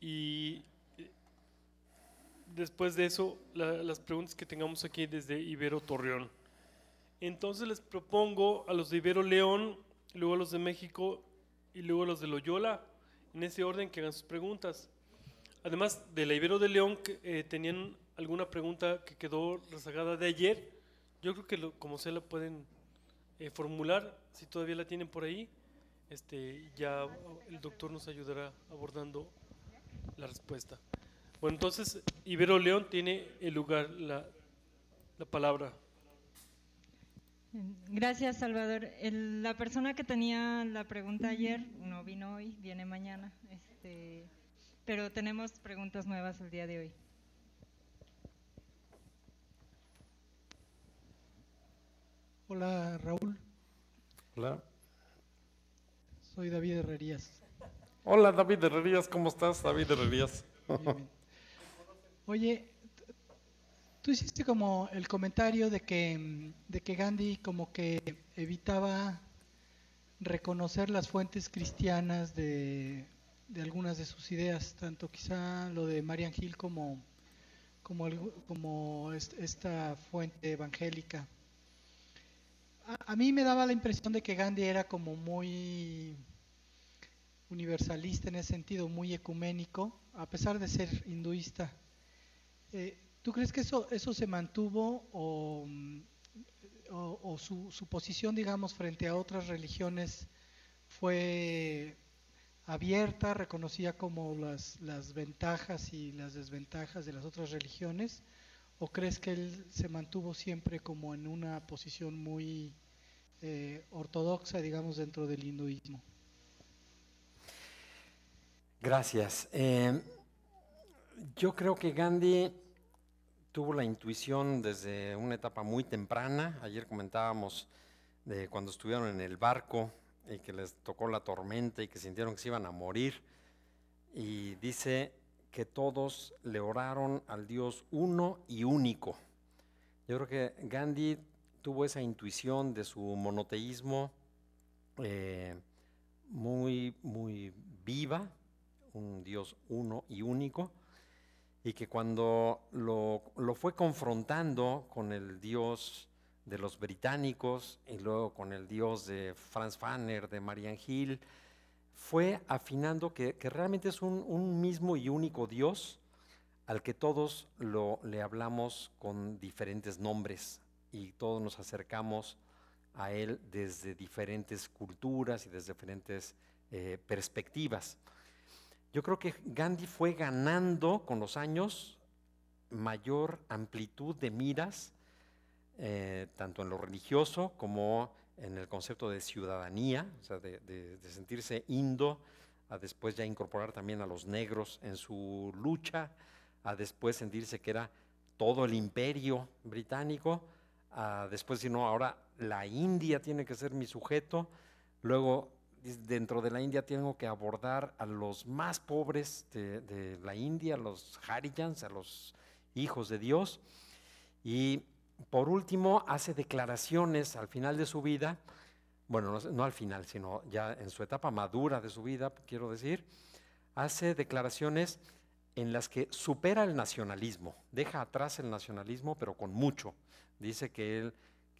y después de eso las preguntas que tengamos aquí desde Ibero Torreón. Entonces les propongo a los de Ibero León, luego a los de México y luego a los de Loyola, en ese orden que hagan sus preguntas. Además de la Ibero de León, que tenían alguna pregunta que quedó rezagada de ayer, yo creo que como se la pueden formular, si todavía la tienen por ahí, ya el doctor nos ayudará abordando la respuesta. Bueno, entonces Ibero León tiene el lugar, la palabra. Gracias, Salvador. La persona que tenía la pregunta ayer no vino hoy, viene mañana, pero tenemos preguntas nuevas el día de hoy. Hola, Raúl. Hola. Soy David Herrerías. Hola, David Herrerías, ¿cómo estás, David Herrerías? Bien, bien. Oye, tú hiciste como el comentario de que Gandhi como que evitaba reconocer las fuentes cristianas de algunas de sus ideas, tanto quizá lo de Marian Hill como esta fuente evangélica. A mí me daba la impresión de que Gandhi era como muy universalista en ese sentido, muy ecuménico, a pesar de ser hinduista. ¿Tú crees que eso se mantuvo o su posición, digamos, frente a otras religiones fue abierta, reconocía como las ventajas y las desventajas de las otras religiones? ¿O crees que él se mantuvo siempre como en una posición muy ortodoxa, digamos, dentro del hinduismo? Gracias. Yo creo que Gandhi tuvo la intuición desde una etapa muy temprana. Ayer comentábamos de cuando estuvieron en el barco y que les tocó la tormenta y que sintieron que se iban a morir. Y dice que todos le oraron al Dios uno y único. Yo creo que Gandhi tuvo esa intuición de su monoteísmo muy, muy viva, un Dios uno y único, y que cuando lo fue confrontando con el Dios de los británicos y luego con el Dios de Franz Fanon, de Marian Hill, fue afinando que realmente es un mismo y único Dios al que todos le hablamos con diferentes nombres y todos nos acercamos a Él desde diferentes culturas y desde diferentes perspectivas. Yo creo que Gandhi fue ganando con los años mayor amplitud de miras, tanto en lo religioso como en el concepto de ciudadanía, o sea, de sentirse indo, a después ya incorporar también a los negros en su lucha, a después sentirse que era todo el imperio británico, a después decir, no, ahora la India tiene que ser mi sujeto, luego dentro de la India tengo que abordar a los más pobres de la India, a los Harijans, a los hijos de Dios, y por último hace declaraciones al final de su vida, bueno, no al final, sino ya en su etapa madura de su vida, quiero decir, hace declaraciones en las que supera el nacionalismo, deja atrás el nacionalismo, pero con mucho. Dice que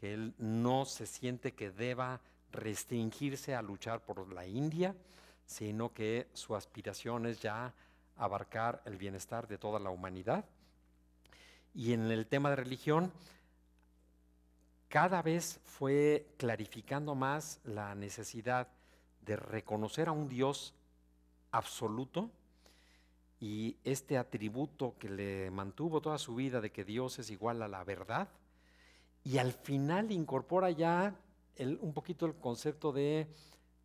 él no se siente que deba restringirse a luchar por la India, sino que su aspiración es ya abarcar el bienestar de toda la humanidad. Y en el tema de religión, cada vez fue clarificando más la necesidad de reconocer a un Dios absoluto y este atributo que le mantuvo toda su vida de que Dios es igual a la verdad, y al final incorpora ya un poquito el concepto de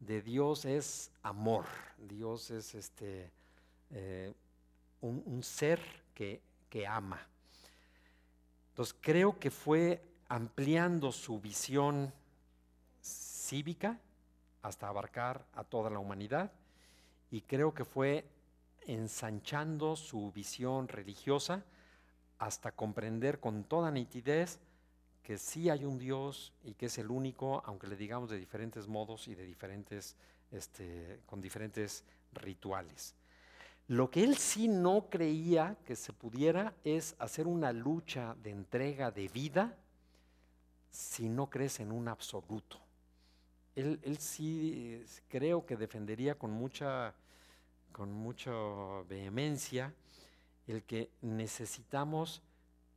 Dios es amor, Dios es un ser que ama. Entonces creo que fue ampliando su visión cívica hasta abarcar a toda la humanidad, y creo que fue ensanchando su visión religiosa hasta comprender con toda nitidez que sí hay un Dios y que es el único, aunque le digamos de diferentes modos y de diferentes, con diferentes rituales. Lo que él sí no creía que se pudiera es hacer una lucha de entrega de vida si no crees en un absoluto. Él sí creo que defendería con mucha vehemencia el que necesitamos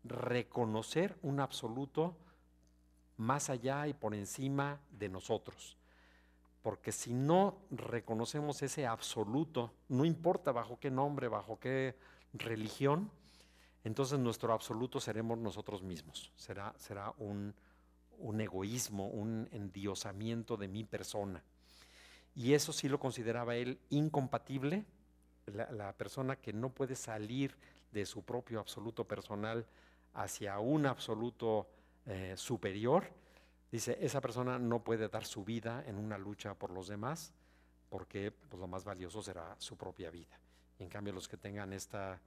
reconocer un absoluto más allá y por encima de nosotros. Porque si no reconocemos ese absoluto, no importa bajo qué nombre, bajo qué religión, entonces nuestro absoluto seremos nosotros mismos. Será un egoísmo, un endiosamiento de mi persona. Y eso sí lo consideraba él incompatible. La persona que no puede salir de su propio absoluto personal hacia un absoluto superior, dice, esa persona no puede dar su vida en una lucha por los demás, porque pues, lo más valioso será su propia vida. Y en cambio, los que tengan esta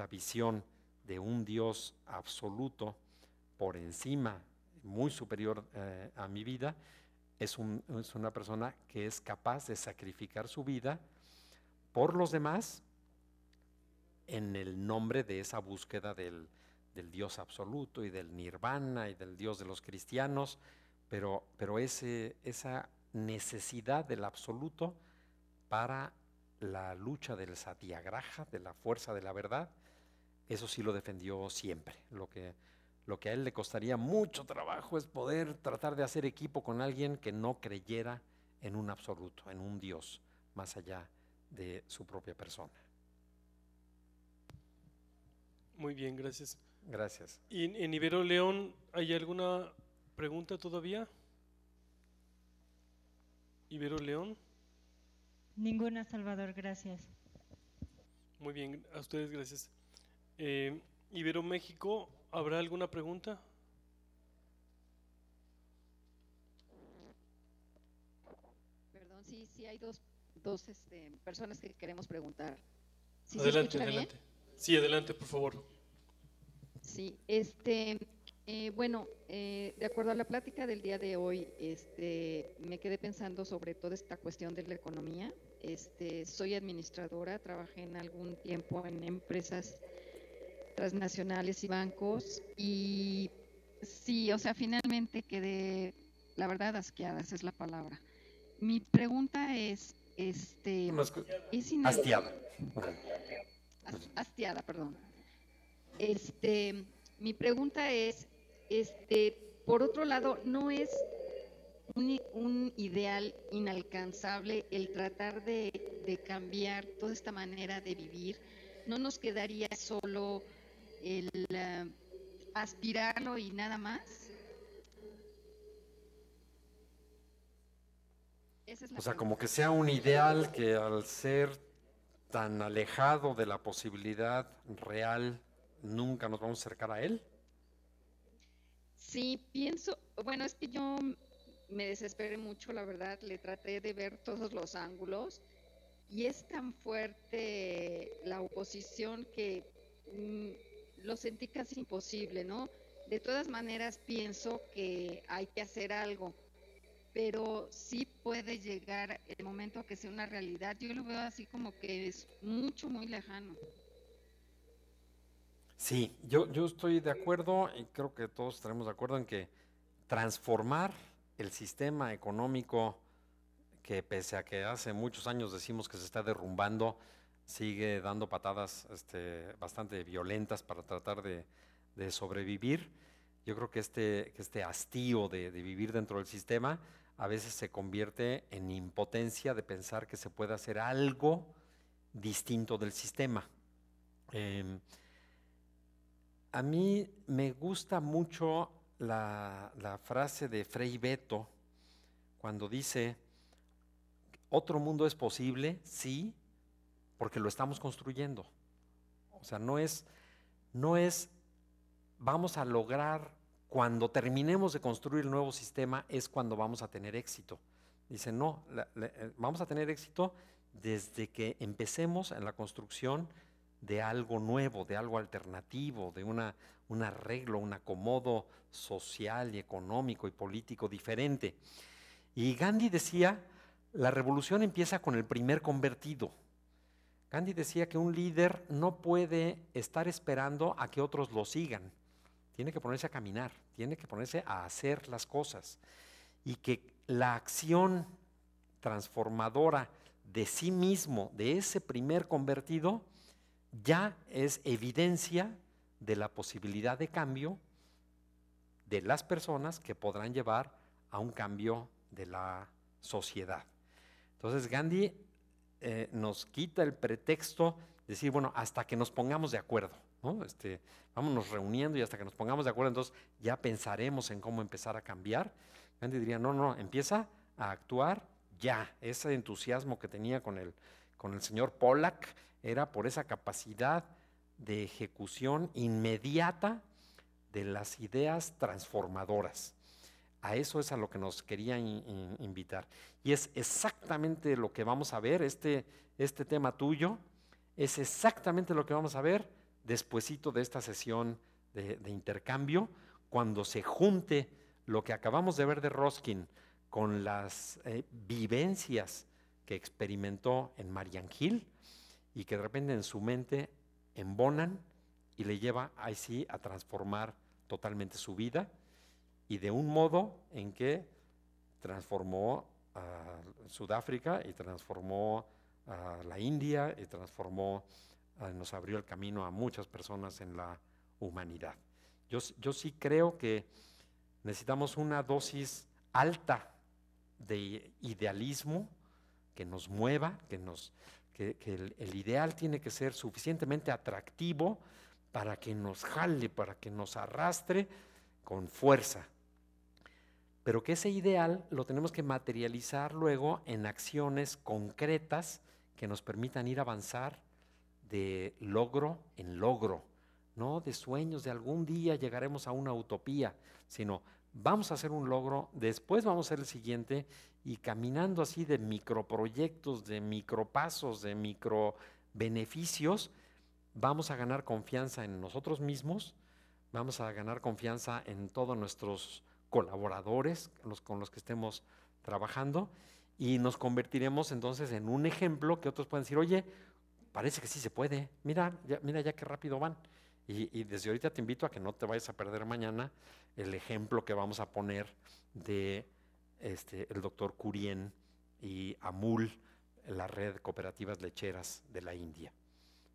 visión de un Dios absoluto por encima, muy superior a mi vida, es una persona que es capaz de sacrificar su vida por los demás en el nombre de esa búsqueda del Dios absoluto y del nirvana y del Dios de los cristianos, pero esa necesidad del absoluto para la lucha del satyagraha, de la fuerza de la verdad, eso sí lo defendió siempre. Lo que a él le costaría mucho trabajo es poder tratar de hacer equipo con alguien que no creyera en un absoluto, en un Dios, más allá de su propia persona. Muy bien, gracias. Gracias. ¿Y en Ibero León hay alguna pregunta todavía? Ibero León. Ninguna, Salvador, gracias. Muy bien, a ustedes gracias. Ibero México, ¿habrá alguna pregunta? Perdón, sí hay dos personas que queremos preguntar. ¿Sí Adelante, adelante. Sí, adelante, por favor. Sí, bueno, de acuerdo a la plática del día de hoy, me quedé pensando sobre toda esta cuestión de la economía. Soy administradora, trabajé en algún tiempo en empresas transnacionales y bancos, y sí, o sea, finalmente quedé, la verdad, asqueada, esa es la palabra. Mi pregunta es, hastiada. Hastiada, perdón. Mi pregunta es, por otro lado, ¿no es un ideal inalcanzable el tratar de cambiar toda esta manera de vivir? ¿No nos quedaría solo el aspirarlo y nada más? Esa es la pregunta. Como que sea un ideal que al ser tan alejado de la posibilidad real, nunca nos vamos a acercar a él. Sí, pienso, bueno, es que yo me desesperé mucho, la verdad, le traté de ver todos los ángulos y es tan fuerte la oposición que lo sentí casi imposible, ¿no? De todas maneras pienso que hay que hacer algo, pero sí puede llegar el momento a que sea una realidad. Yo lo veo así como que es muy lejano. Sí, yo estoy de acuerdo y creo que todos estaremos de acuerdo en que transformar el sistema económico, que pese a que hace muchos años decimos que se está derrumbando, sigue dando patadas bastante violentas para tratar de sobrevivir. Yo creo que este hastío de vivir dentro del sistema a veces se convierte en impotencia de pensar que se puede hacer algo distinto del sistema. A mí me gusta mucho la frase de Frei Beto cuando dice, otro mundo es posible, sí, porque lo estamos construyendo. O sea, no es vamos a lograr, cuando terminemos de construir el nuevo sistema, es cuando vamos a tener éxito. Dice, no, vamos a tener éxito desde que empecemos en la construcción de algo nuevo, de algo alternativo, de un arreglo, un acomodo social y económico y político diferente. Y Gandhi decía, la revolución empieza con el primer convertido. Gandhi decía que un líder no puede estar esperando a que otros lo sigan. Tiene que ponerse a caminar, tiene que ponerse a hacer las cosas. Y que la acción transformadora de sí mismo, de ese primer convertido, ya es evidencia de la posibilidad de cambio de las personas que podrán llevar a un cambio de la sociedad. Entonces Gandhi nos quita el pretexto de decir, bueno, hasta que nos pongamos de acuerdo, ¿no? Vámonos reuniendo y hasta que nos pongamos de acuerdo, entonces ya pensaremos en cómo empezar a cambiar. Gandhi diría, no, empieza a actuar ya. Ese entusiasmo que tenía con el señor Pollack era por esa capacidad de ejecución inmediata de las ideas transformadoras. A eso es a lo que nos quería invitar. Y es exactamente lo que vamos a ver, este tema tuyo, es exactamente lo que vamos a ver despuesito de esta sesión de intercambio, cuando se junte lo que acabamos de ver de Ruskin con las vivencias que experimentó en Marian Hill y que de repente en su mente embonan y le lleva ahí sí a transformar totalmente su vida, y de un modo en que transformó a Sudáfrica y transformó a la India y nos abrió el camino a muchas personas en la humanidad. Yo sí creo que necesitamos una dosis alta de idealismo que nos mueva, que el ideal tiene que ser suficientemente atractivo para que nos jale, para que nos arrastre con fuerza. Pero que ese ideal lo tenemos que materializar luego en acciones concretas que nos permitan ir a avanzar de logro en logro, no de sueños de algún día llegaremos a una utopía, sino vamos a hacer un logro, después vamos a hacer el siguiente, y caminando así de microproyectos, de micropasos, de microbeneficios, vamos a ganar confianza en nosotros mismos, vamos a ganar confianza en todos nuestros colaboradores con los que estemos trabajando, y nos convertiremos entonces en un ejemplo que otros pueden decir, oye, parece que sí se puede, mira ya qué rápido van. Y desde ahorita te invito a que no te vayas a perder mañana el ejemplo que vamos a poner de el doctor Curien y Amul, la red de cooperativas lecheras de la India,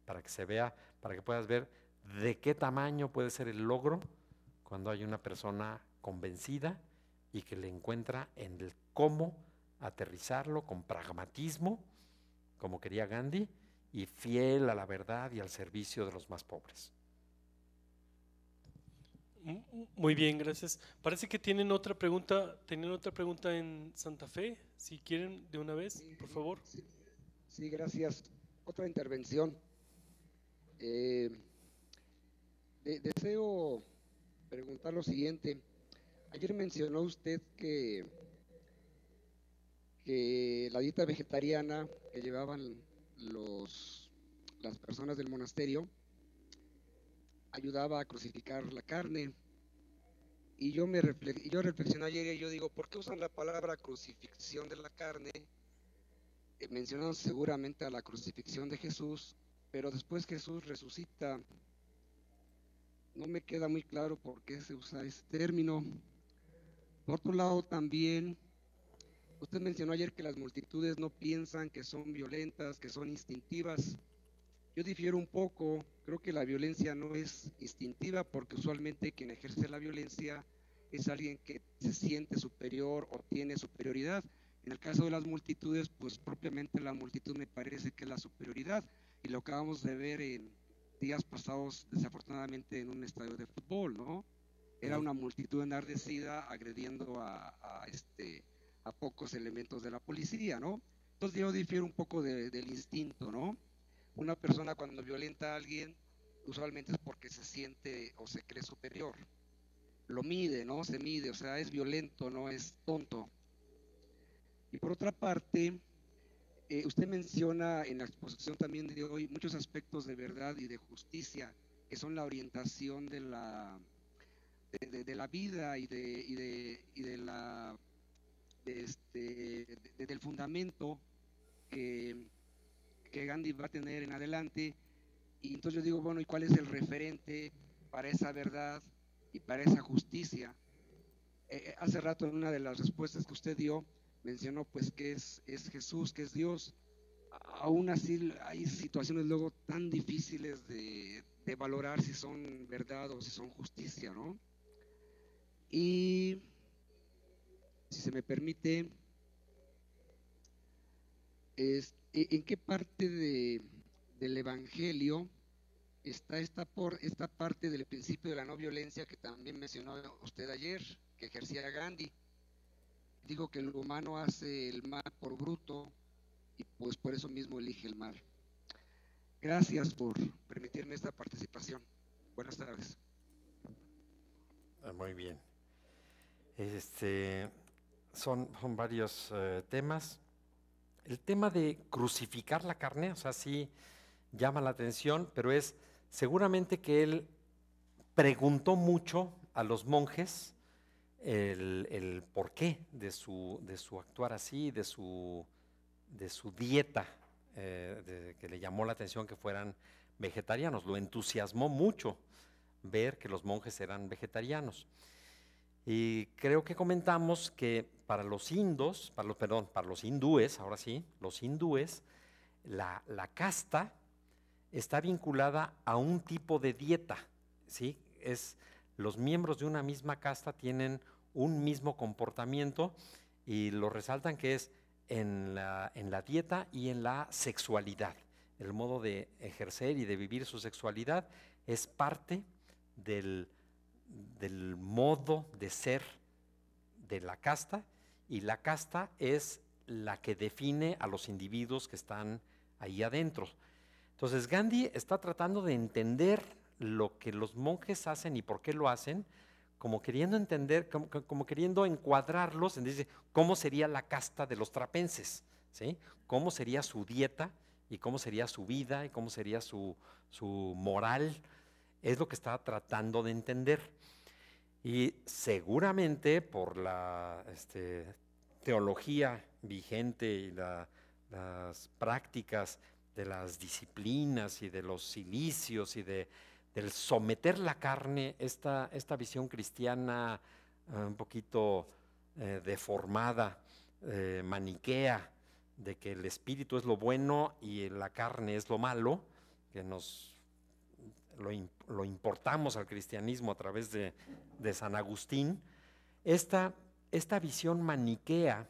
para que se vea, para que puedas ver de qué tamaño puede ser el logro cuando hay una persona convencida y que le encuentra en el cómo aterrizarlo con pragmatismo, como quería Gandhi, y fiel a la verdad y al servicio de los más pobres. Muy bien, gracias. Parece que tienen otra pregunta en Santa Fe. Si quieren de una vez, por favor. Sí, gracias. Otra intervención. Deseo preguntar lo siguiente. Ayer mencionó usted que la dieta vegetariana que llevaban las personas del monasterio ayudaba a crucificar la carne, y yo reflexioné ayer y yo digo, ¿por qué usan la palabra crucifixión de la carne? Mencionan seguramente a la crucifixión de Jesús, pero después Jesús resucita. No me queda muy claro por qué se usa ese término. Por otro lado, también usted mencionó ayer que las multitudes no piensan, que son violentas, que son instintivas. Yo difiero un poco. Creo que la violencia no es instintiva, porque usualmente quien ejerce la violencia es alguien que se siente superior o tiene superioridad. En el caso de las multitudes, pues propiamente la multitud me parece que es la superioridad, y lo acabamos de ver en días pasados, desafortunadamente, en un estadio de fútbol, ¿no? Era una multitud enardecida agrediendo a pocos elementos de la policía, ¿no? Entonces yo difiero un poco del instinto, ¿no? Una persona cuando violenta a alguien, usualmente es porque se siente o se cree superior. Lo mide, ¿no? Se mide, o sea, es violento, no es tonto. Y por otra parte, usted menciona en la exposición también de hoy muchos aspectos de verdad y de justicia, que son la orientación de la vida y del fundamento que que Gandhi va a tener en adelante. Y entonces yo digo, bueno, ¿y cuál es el referente para esa verdad y para esa justicia? Hace rato en una de las respuestas que usted dio, mencionó pues que es Jesús, que es Dios. Aún así hay situaciones luego tan difíciles de valorar si son verdad o si son justicia, ¿no? Y si se me permite, ¿en qué parte del Evangelio está esta parte del principio de la no violencia que también mencionó usted ayer, que ejercía Gandhi? Digo que el humano hace el mal por bruto y pues por eso mismo elige el mal. Gracias por permitirme esta participación. Buenas tardes. Muy bien. Son varios temas. El tema de crucificar la carne, o sea, sí llama la atención, pero es seguramente que él preguntó mucho a los monjes el porqué de su actuar así, de su dieta, que le llamó la atención que fueran vegetarianos. Lo entusiasmó mucho ver que los monjes eran vegetarianos. Y creo que comentamos que para los hindúes, ahora sí, los hindúes, la casta está vinculada a un tipo de dieta, ¿sí? Los miembros de una misma casta tienen un mismo comportamiento y lo resaltan que es en la dieta y en la sexualidad. El modo de ejercer y de vivir su sexualidad es parte del modo de ser de la casta, y la casta es la que define a los individuos que están ahí adentro. Entonces Gandhi está tratando de entender lo que los monjes hacen y por qué lo hacen, como queriendo entender, como queriendo encuadrarlos en decir, cómo sería la casta de los trapenses, ¿sí? Cómo sería su dieta y cómo sería su vida y cómo sería su moral. Es lo que está tratando de entender. Y seguramente por la teología vigente y las prácticas de las disciplinas y de los cilicios y del someter la carne, esta visión cristiana un poquito deformada, maniquea, de que el espíritu es lo bueno y la carne es lo malo, que lo importamos al cristianismo a través de San Agustín. Esta visión maniquea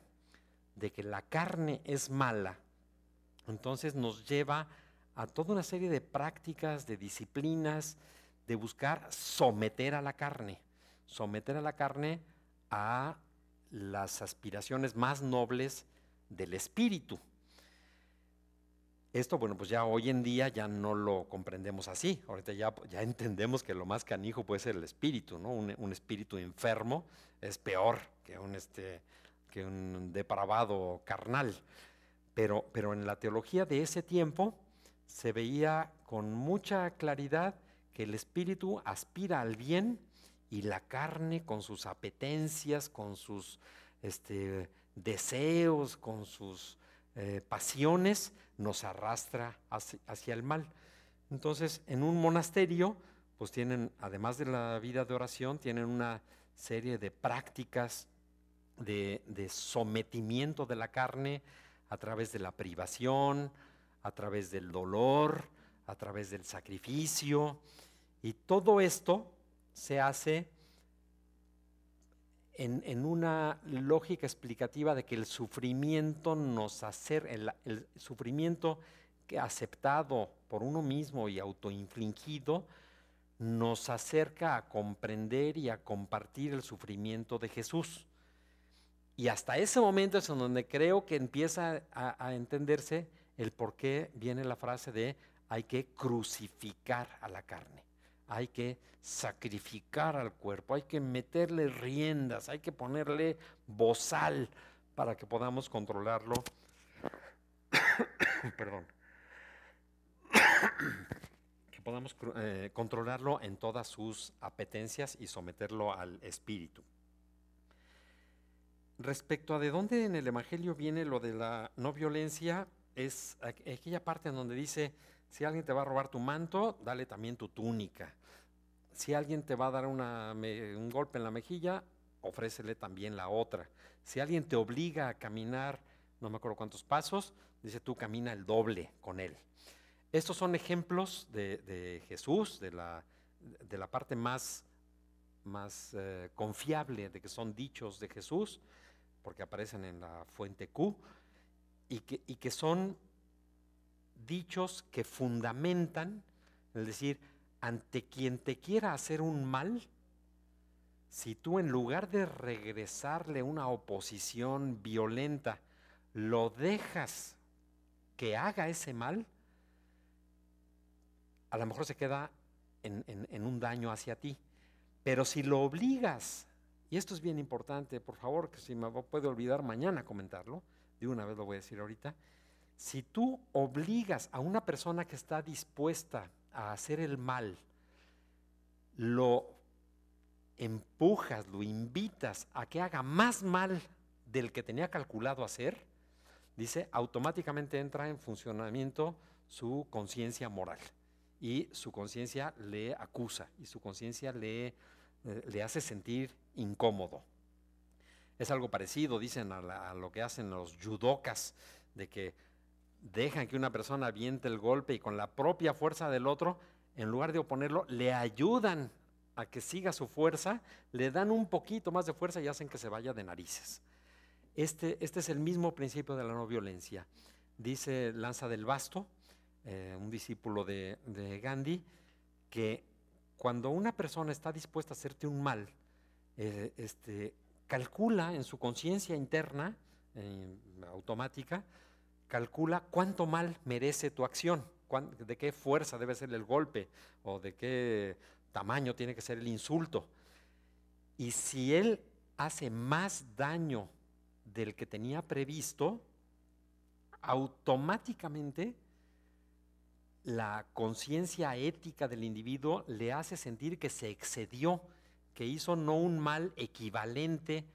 de que la carne es mala, entonces nos lleva a toda una serie de prácticas, de disciplinas, de buscar someter a la carne a las aspiraciones más nobles del espíritu. Esto, bueno, pues ya hoy en día ya no lo comprendemos así. Ahorita ya entendemos que lo más canijo puede ser el espíritu, ¿no? Un espíritu enfermo es peor que un depravado carnal. Pero en la teología de ese tiempo se veía con mucha claridad que el espíritu aspira al bien y la carne, con sus apetencias, con sus deseos, con sus pasiones, nos arrastra hacia el mal. Entonces, en un monasterio, pues tienen, además de la vida de oración, tienen una serie de prácticas de sometimiento de la carne a través de la privación, a través del dolor, a través del sacrificio, y todo esto se hace en una lógica explicativa de que el sufrimiento el sufrimiento que aceptado por uno mismo y autoinfligido nos acerca a comprender y a compartir el sufrimiento de Jesús. Y hasta ese momento es en donde creo que empieza a entenderse el por qué viene la frase de hay que crucificar a la carne. Hay que sacrificar al cuerpo, hay que meterle riendas, hay que ponerle bozal para que podamos controlarlo. Perdón. Que podamos controlarlo en todas sus apetencias y someterlo al espíritu. Respecto a de dónde en el Evangelio viene lo de la no violencia, es aquella parte en donde dice, si alguien te va a robar tu manto, dale también tu túnica. Si alguien te va a dar un golpe en la mejilla, ofrécele también la otra. Si alguien te obliga a caminar, no me acuerdo cuántos pasos, dice tú camina el doble con él. Estos son ejemplos de Jesús, de la parte más confiable de que son dichos de Jesús, porque aparecen en la fuente Q, y que son dichos que fundamentan, es decir, ante quien te quiera hacer un mal, si tú en lugar de regresarle una oposición violenta, lo dejas que haga ese mal, a lo mejor se queda en un daño hacia ti. Pero si lo obligas, y esto es bien importante, por favor, que si me puede olvidar mañana comentarlo, de una vez lo voy a decir ahorita, si tú obligas a una persona que está dispuesta a hacer el mal, lo empujas, lo invitas a que haga más mal del que tenía calculado hacer, dice, automáticamente entra en funcionamiento su conciencia moral y su conciencia le acusa y su conciencia le hace sentir incómodo. Es algo parecido, dicen, a lo que hacen los judokas, de que dejan que una persona aviente el golpe y con la propia fuerza del otro, en lugar de oponerlo, le ayudan a que siga su fuerza, le dan un poquito más de fuerza y hacen que se vaya de narices. Este es el mismo principio de la no violencia. Dice Lanza del Basto, un discípulo de Gandhi, que cuando una persona está dispuesta a hacerte un mal, calcula en su conciencia interna, automática, calcula cuánto mal merece tu acción, de qué fuerza debe ser el golpe o de qué tamaño tiene que ser el insulto. Y si él hace más daño del que tenía previsto, automáticamente la conciencia ética del individuo le hace sentir que se excedió, que hizo no un mal equivalente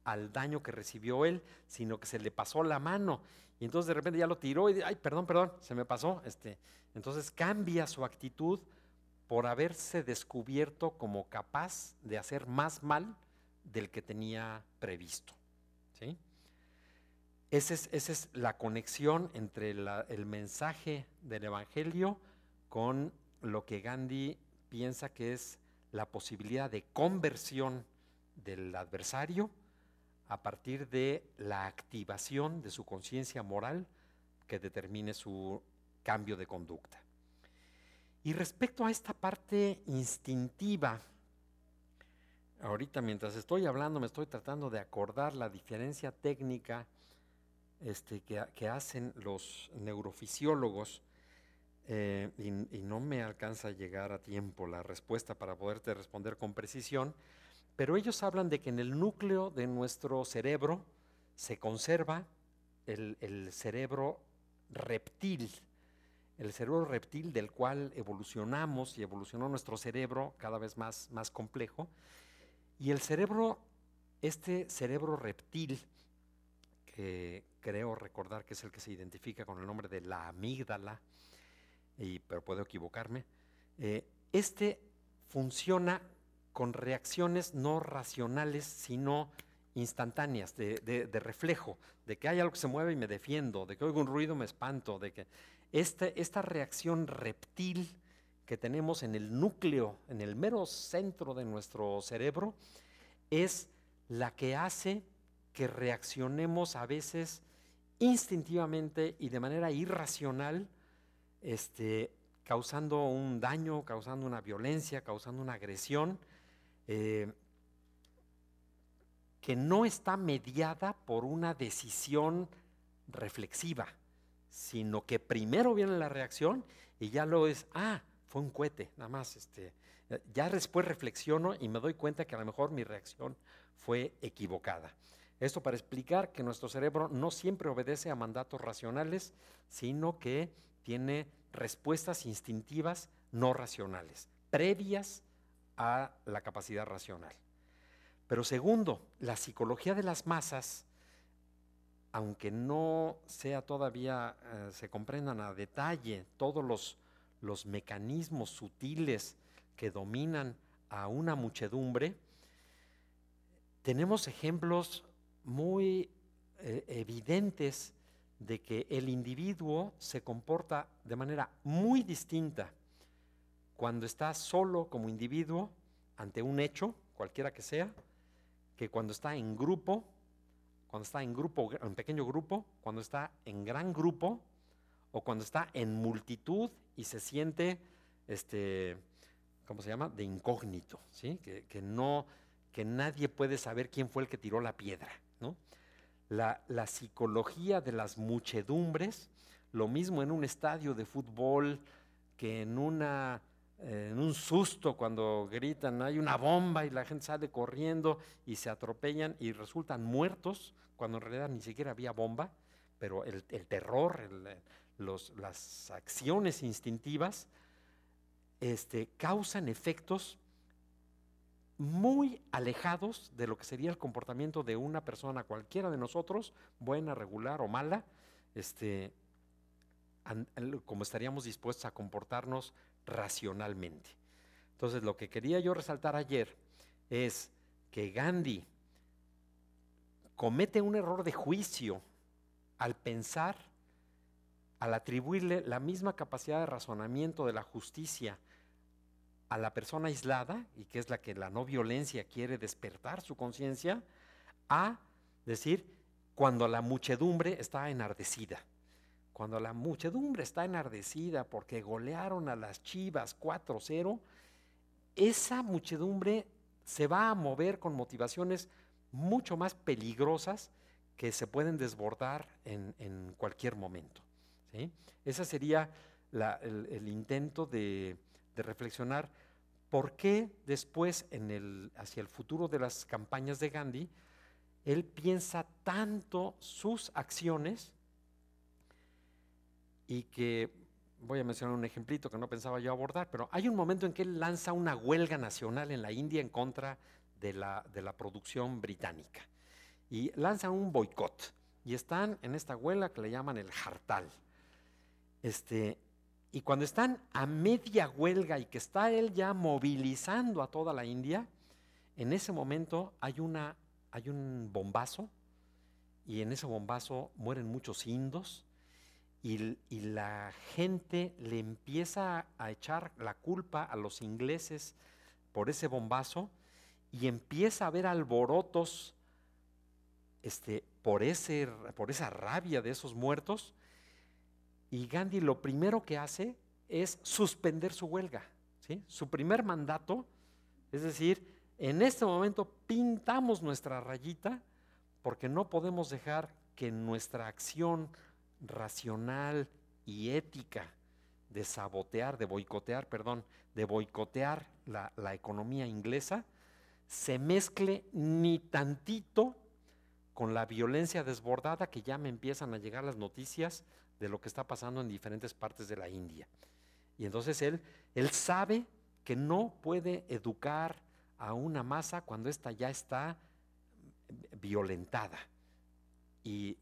al daño que recibió él, sino que se le pasó la mano. Y entonces de repente ya lo tiró y dice, ay, perdón, se me pasó. Entonces cambia su actitud por haberse descubierto como capaz de hacer más mal del que tenía previsto. ¿Sí? Esa es la conexión entre el mensaje del Evangelio con lo que Gandhi piensa que es la posibilidad de conversión del adversario a partir de la activación de su conciencia moral que determine su cambio de conducta. Y respecto a esta parte instintiva, ahorita mientras estoy hablando me estoy tratando de acordar la diferencia técnica que hacen los neurofisiólogos y no me alcanza a llegar a tiempo la respuesta para poderte responder con precisión, pero ellos hablan de que en el núcleo de nuestro cerebro se conserva el cerebro reptil, el cerebro reptil del cual evolucionamos y evolucionó nuestro cerebro cada vez más complejo. Y el cerebro, este cerebro reptil, que creo recordar que es el que se identifica con el nombre de la amígdala, pero puedo equivocarme, funciona con reacciones no racionales, sino instantáneas, de reflejo, de que hay algo que se mueve y me defiendo, de que oigo un ruido me espanto, de que esta reacción reptil que tenemos en el núcleo, en el mero centro de nuestro cerebro, es la que hace que reaccionemos a veces instintivamente y de manera irracional, causando un daño, causando una violencia, causando una agresión, que no está mediada por una decisión reflexiva, sino que primero viene la reacción y ya luego es, fue un cohete, nada más, ya después reflexiono y me doy cuenta que a lo mejor mi reacción fue equivocada. Esto para explicar que nuestro cerebro no siempre obedece a mandatos racionales, sino que tiene respuestas instintivas no racionales, previas a la capacidad racional. Pero segundo, la psicología de las masas aunque no sea todavía, se comprendan a detalle todos los mecanismos sutiles que dominan a una muchedumbre, tenemos ejemplos muy evidentes de que el individuo se comporta de manera muy distinta cuando está solo como individuo ante un hecho, cualquiera que sea, que cuando está en grupo, en pequeño grupo, cuando está en gran grupo, o cuando está en multitud y se siente, ¿cómo se llama?, de incógnito, ¿sí? Que nadie puede saber quién fue el que tiró la piedra, ¿no? La psicología de las muchedumbres, lo mismo en un estadio de fútbol que en un susto cuando gritan hay una bomba y la gente sale corriendo y se atropellan y resultan muertos cuando en realidad ni siquiera había bomba, pero el terror, las acciones instintivas causan efectos muy alejados de lo que sería el comportamiento de una persona, cualquiera de nosotros, buena, regular o mala, como estaríamos dispuestos a comportarnos racionalmente. Entonces, lo que quería yo resaltar ayer es que Gandhi comete un error de juicio al pensar, al atribuirle la misma capacidad de razonamiento de la justicia a la persona aislada, y que es la que la no violencia quiere despertar su conciencia, a decir cuando la muchedumbre está enardecida. Cuando la muchedumbre está enardecida porque golearon a las Chivas 4-0, esa muchedumbre se va a mover con motivaciones mucho más peligrosas que se pueden desbordar en cualquier momento, ¿sí? Ese sería el intento de reflexionar por qué después, hacia el futuro de las campañas de Gandhi, él piensa tanto sus acciones, y que voy a mencionar un ejemplito que no pensaba yo abordar, pero hay un momento en que él lanza una huelga nacional en la India en contra de la producción británica, y lanzan un boicot, y están en esta huelga que le llaman el Hartal. Y cuando están a media huelga y que está él ya movilizando a toda la India, en ese momento hay un bombazo, y en ese bombazo mueren muchos indos, y la gente le empieza a echar la culpa a los ingleses por ese bombazo, y empieza a haber alborotos por esa rabia de esos muertos, y Gandhi lo primero que hace es suspender su huelga, ¿sí? Su primer mandato, es decir, en este momento pintamos nuestra rayita porque no podemos dejar que nuestra acción racional y ética de boicotear la economía inglesa se mezcle ni tantito con la violencia desbordada que ya me empiezan a llegar las noticias de lo que está pasando en diferentes partes de la India. Y entonces él sabe que no puede educar a una masa cuando ésta ya está violentada. Y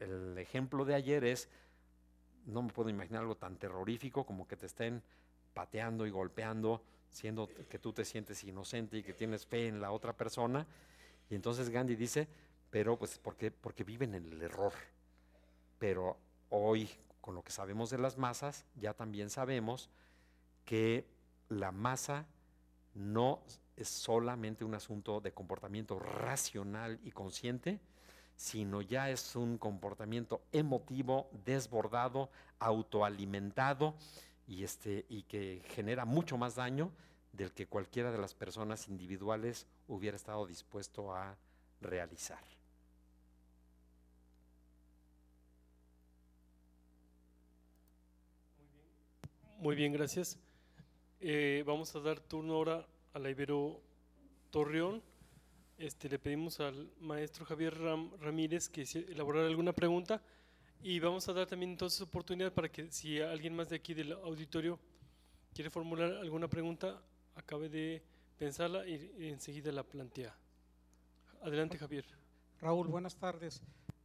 el ejemplo de ayer es, no me puedo imaginar algo tan terrorífico como que te estén pateando y golpeando, siendo que tú te sientes inocente y que tienes fe en la otra persona. Y entonces Gandhi dice, pero pues porque viven en el error. Pero hoy, con lo que sabemos de las masas, ya también sabemos que la masa no es solamente un asunto de comportamiento racional y consciente, sino ya es un comportamiento emotivo, desbordado, autoalimentado, y que genera mucho más daño del que cualquiera de las personas individuales hubiera estado dispuesto a realizar. Muy bien, gracias. Vamos a dar turno ahora a la Ibero Torreón. Le pedimos al maestro Javier Ramírez que elaborara alguna pregunta, y vamos a dar también entonces oportunidad para que si alguien más de aquí del auditorio quiere formular alguna pregunta, acabe de pensarla y enseguida la plantea. Adelante, Javier. Raúl, buenas tardes.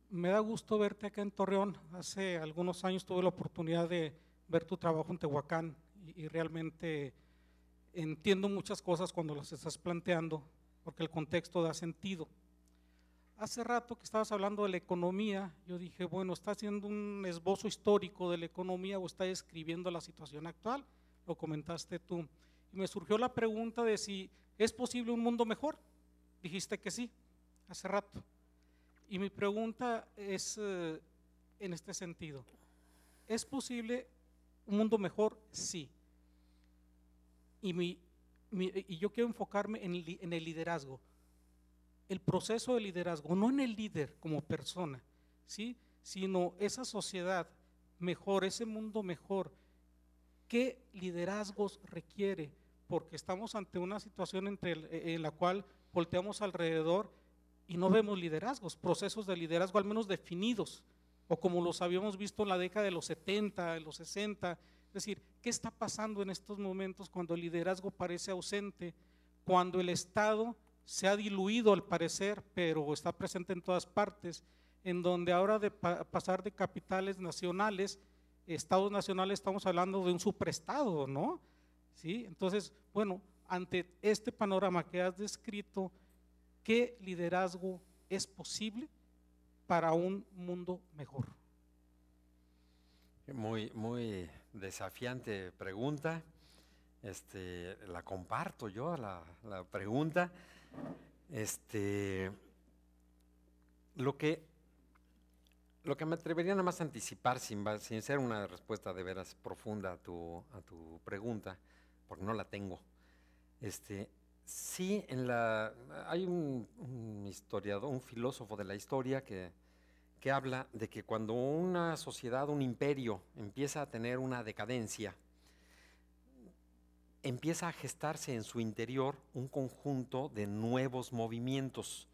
Me da gusto verte acá en Torreón. Hace algunos años tuve la oportunidad de ver tu trabajo en Tehuacán y realmente entiendo muchas cosas cuando las estás planteando, porque el contexto da sentido. Hace rato que estabas hablando de la economía, yo dije, bueno, ¿está haciendo un esbozo histórico de la economía o está describiendo la situación actual? Lo comentaste tú. Y me surgió la pregunta de si es posible un mundo mejor. Dijiste que sí, hace rato. Y mi pregunta es en este sentido. ¿Es posible un mundo mejor? Sí. Y yo quiero enfocarme en el liderazgo. El proceso de liderazgo, no en el líder como persona, ¿sí? Sino esa sociedad mejor, ese mundo mejor. ¿Qué liderazgos requiere? Porque estamos ante una situación en la cual volteamos alrededor y no vemos liderazgos, procesos de liderazgo al menos definidos, o como los habíamos visto en la década de los 70, de los 60. Es decir, ¿qué está pasando en estos momentos cuando el liderazgo parece ausente, cuando el Estado se ha diluido al parecer, pero está presente en todas partes, en donde ahora de pasar de capitales nacionales, estados nacionales, estamos hablando de un superestado, ¿no? ¿Sí? Entonces, bueno, ante este panorama que has descrito, ¿qué liderazgo es posible para un mundo mejor? Muy desafiante pregunta. La comparto yo, la pregunta. Lo que me atrevería nada más a anticipar, sin ser una respuesta de veras profunda a tu pregunta, porque no la tengo. Sí, hay un historiador, un filósofo de la historia que habla de que cuando una sociedad, un imperio, empieza a tener una decadencia, empieza a gestarse en su interior un conjunto de nuevos movimientos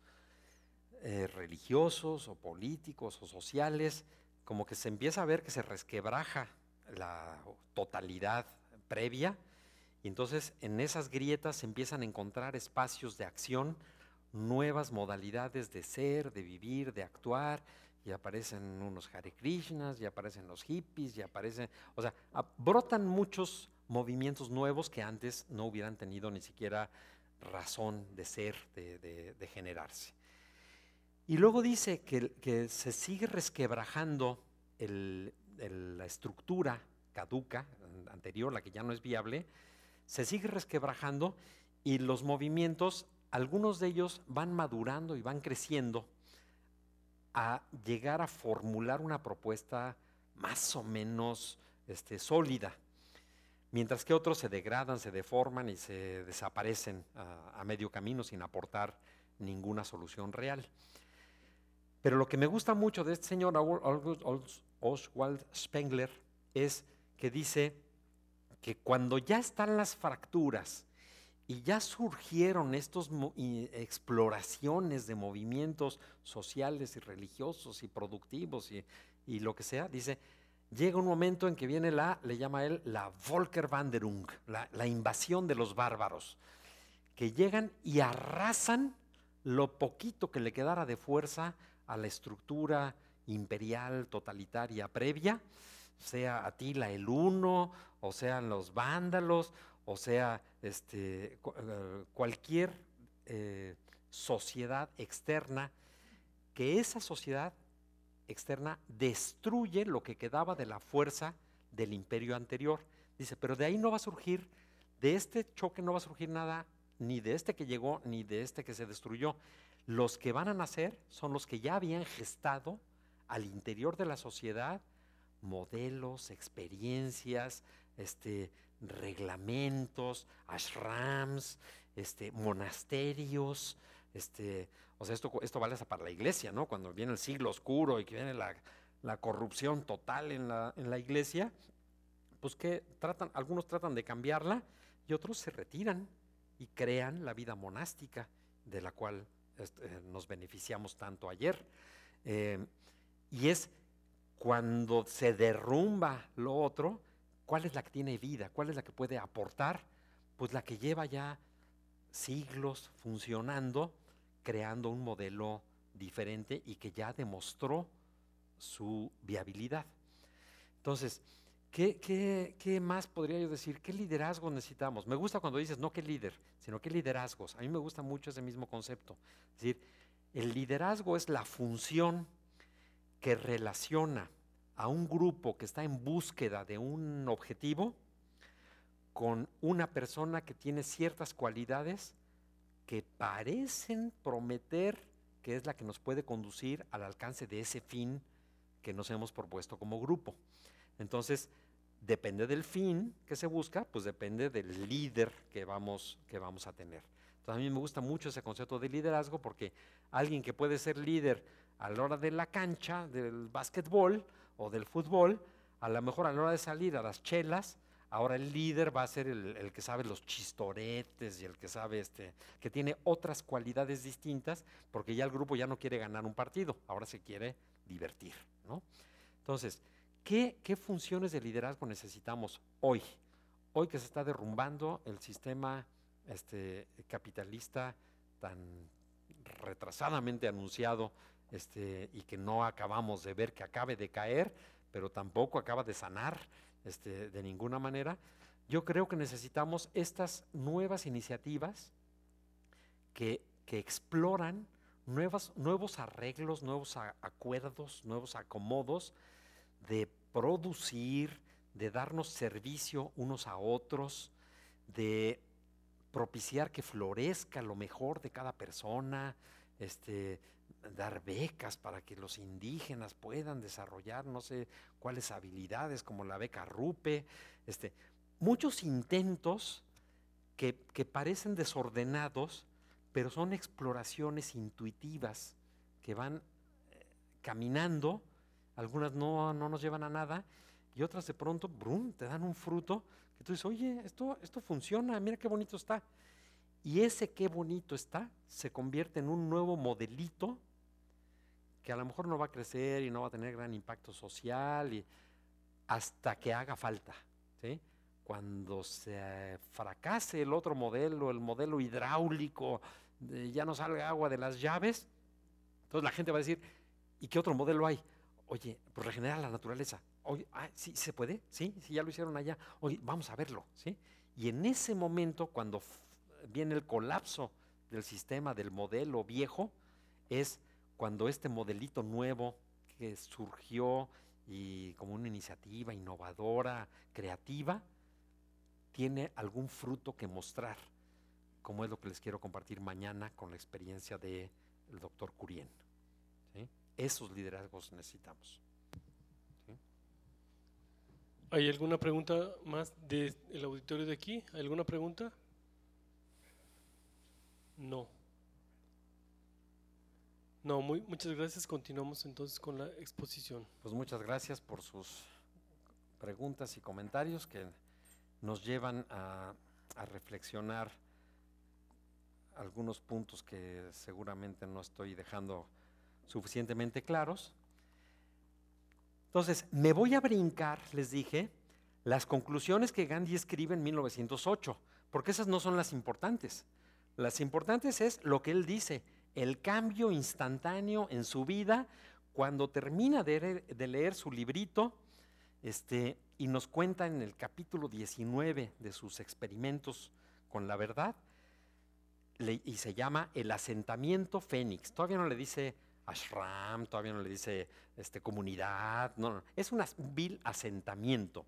religiosos o políticos o sociales, como que se empieza a ver que se resquebraja la totalidad previa, y entonces en esas grietas se empiezan a encontrar espacios de acción, nuevas modalidades de ser, de vivir, de actuar, y aparecen unos Hare Krishnas, y aparecen los hippies, y aparecen, o sea, brotan muchos movimientos nuevos que antes no hubieran tenido ni siquiera razón de ser, de generarse. Y luego dice que se sigue resquebrajando la estructura caduca, anterior, la que ya no es viable, se sigue resquebrajando, y los movimientos, algunos de ellos van madurando y van creciendo a llegar a formular una propuesta más o menos sólida, mientras que otros se degradan, se deforman y se desaparecen a medio camino sin aportar ninguna solución real. Pero lo que me gusta mucho de este señor Oswald Spengler es que dice que cuando ya están las fracturas y ya surgieron estas exploraciones de movimientos sociales y religiosos y productivos y lo que sea, dice, llega un momento en que viene le llama él la Volkerwanderung, la invasión de los bárbaros, que llegan y arrasan lo poquito que le quedara de fuerza a la estructura imperial totalitaria previa, sea Atila el Huno, o sean los vándalos, o sea cualquier sociedad externa, que esa sociedad externa destruye lo que quedaba de la fuerza del imperio anterior. Dice, pero de ahí no va a surgir, de este choque no va a surgir nada, ni de este que llegó, ni de este que se destruyó. Los que van a nacer son los que ya habían gestado al interior de la sociedad modelos, experiencias, reglamentos, ashrams, monasterios, o sea, esto vale hasta para la iglesia, ¿no? Cuando viene el siglo oscuro y que viene la corrupción total en la iglesia, pues que algunos tratan de cambiarla y otros se retiran y crean la vida monástica de la cual nos beneficiamos tanto ayer. Y es cuando se derrumba lo otro, ¿cuál es la que tiene vida? ¿Cuál es la que puede aportar? Pues la que lleva ya siglos funcionando, creando un modelo diferente y que ya demostró su viabilidad. Entonces, ¿qué más podría yo decir? ¿Qué liderazgo necesitamos? Me gusta cuando dices no qué líder, sino qué liderazgos. A mí me gusta mucho ese mismo concepto. Es decir, el liderazgo es la función que relaciona a un grupo que está en búsqueda de un objetivo con una persona que tiene ciertas cualidades que parecen prometer que es la que nos puede conducir al alcance de ese fin que nos hemos propuesto como grupo. Entonces, depende del fin que se busca, pues depende del líder que vamos a tener. Entonces, a mí me gusta mucho ese concepto de liderazgo porque alguien que puede ser líder a la hora de la cancha, del básquetbol o del fútbol, a lo mejor a la hora de salir a las chelas, ahora el líder va a ser el que sabe los chistoretes y el que sabe que tiene otras cualidades distintas, porque ya el grupo ya no quiere ganar un partido, ahora se quiere divertir, ¿no? Entonces, ¿qué funciones de liderazgo necesitamos hoy? Hoy que se está derrumbando el sistema capitalista tan retrasadamente anunciado y que no acabamos de ver que acabe de caer, pero tampoco acaba de sanar de ninguna manera. Yo creo que necesitamos estas nuevas iniciativas que exploran nuevos arreglos, nuevos acuerdos, nuevos acomodos de producir, de darnos servicio unos a otros, de propiciar que florezca lo mejor de cada persona, dar becas para que los indígenas puedan desarrollar no sé cuáles habilidades, como la beca RUPE, muchos intentos que parecen desordenados, pero son exploraciones intuitivas que van caminando, algunas no nos llevan a nada, y otras de pronto, brum, te dan un fruto, que tú dices, oye, esto funciona, mira qué bonito está. Y ese qué bonito está se convierte en un nuevo modelito que a lo mejor no va a crecer y no va a tener gran impacto social hasta que haga falta, ¿sí? Cuando se fracase el otro modelo, el modelo hidráulico, ya no salga agua de las llaves, entonces la gente va a decir, ¿y qué otro modelo hay? Oye, pues regenera la naturaleza. Oye, ¿sí se puede? Sí, ya lo hicieron allá. Oye, vamos a verlo, ¿sí? Y en ese momento, cuando viene el colapso del sistema, del modelo viejo, es cuando este modelito nuevo que surgió y como una iniciativa innovadora, creativa, tiene algún fruto que mostrar, como es lo que les quiero compartir mañana con la experiencia del doctor Curien, ¿sí? Esos liderazgos necesitamos, ¿sí? ¿Hay alguna pregunta más del auditorio de aquí? ¿Alguna pregunta? No. No, muchas gracias. Continuamos entonces con la exposición. Pues muchas gracias por sus preguntas y comentarios que nos llevan a reflexionar algunos puntos que seguramente no estoy dejando suficientemente claros. Entonces, me voy a brincar, les dije, las conclusiones que Gandhi escribe en 1908, porque esas no son las importantes. Las importantes es lo que él dice, el cambio instantáneo en su vida cuando termina de leer su librito, y nos cuenta en el capítulo 19 de sus experimentos con la verdad, y se llama El asentamiento Fénix. Todavía no le dice ashram, todavía no le dice comunidad, no, es un vil asentamiento.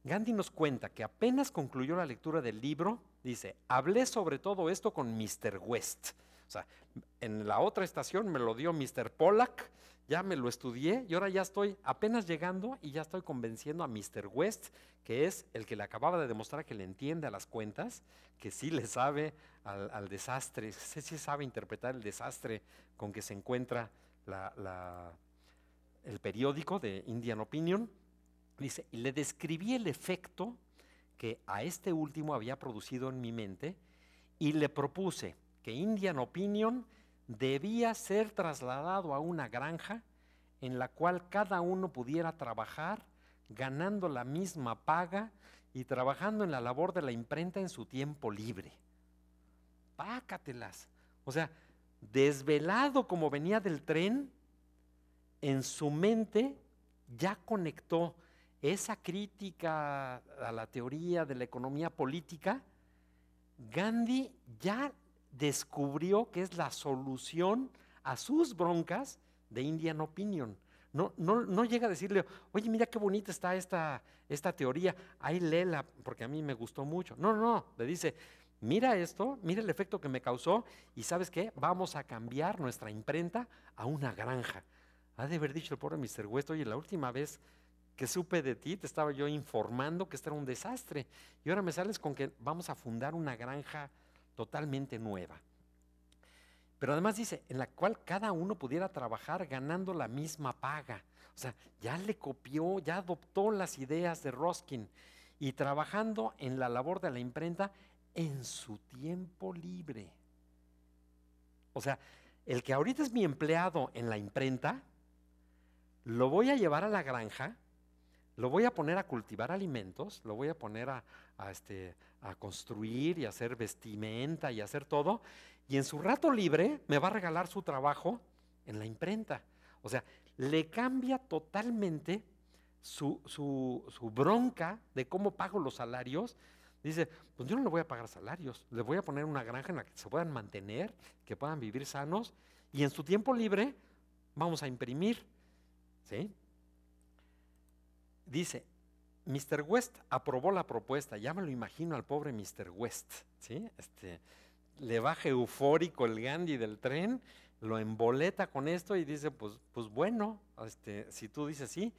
Gandhi nos cuenta que apenas concluyó la lectura del libro, dice, hablé sobre todo esto con Mr. West. O sea, en la otra estación me lo dio Mr. Pollack, ya me lo estudié y ahora ya estoy apenas llegando y ya estoy convenciendo a Mr. West, que es el que le acababa de demostrar que le entiende a las cuentas, que sí le sabe al desastre, sí sabe interpretar el desastre con que se encuentra el periódico de Indian Opinion. Dice, y le describí el efecto que a este último había producido en mi mente y le propuse que Indian Opinion debía ser trasladado a una granja en la cual cada uno pudiera trabajar ganando la misma paga y trabajando en la labor de la imprenta en su tiempo libre. Pácatelas. O sea, desvelado como venía del tren, en su mente ya conectó esa crítica a la teoría de la economía política. Gandhi ya descubrió que es la solución a sus broncas de Indian Opinion. No llega a decirle, oye, mira qué bonita está esta teoría, ahí léela, porque a mí me gustó mucho. No, le dice, mira esto, mira el efecto que me causó, y ¿sabes qué? Vamos a cambiar nuestra imprenta a una granja. Ha de haber dicho el pobre Mr. West, oye, la última vez que supe de ti, te estaba yo informando que esto era un desastre, y ahora me sales con que vamos a fundar una granja totalmente nueva. Pero además dice, en la cual cada uno pudiera trabajar ganando la misma paga. O sea, ya le copió, ya adoptó las ideas de Ruskin, y trabajando en la labor de la imprenta en su tiempo libre. O sea, el que ahorita es mi empleado en la imprenta, lo voy a llevar a la granja, lo voy a poner a cultivar alimentos, lo voy a poner a construir y a hacer vestimenta y a hacer todo, y en su rato libre me va a regalar su trabajo en la imprenta. O sea, le cambia totalmente su bronca de cómo pago los salarios. Dice, pues yo no le voy a pagar salarios, le voy a poner una granja en la que se puedan mantener, que puedan vivir sanos, y en su tiempo libre vamos a imprimir. ¿Sí? Dice, Mr. West aprobó la propuesta, ya me lo imagino al pobre Mr. West, ¿sí? Le baja eufórico el Gandhi del tren, lo emboleta con esto y dice, pues bueno, si tú dices sí,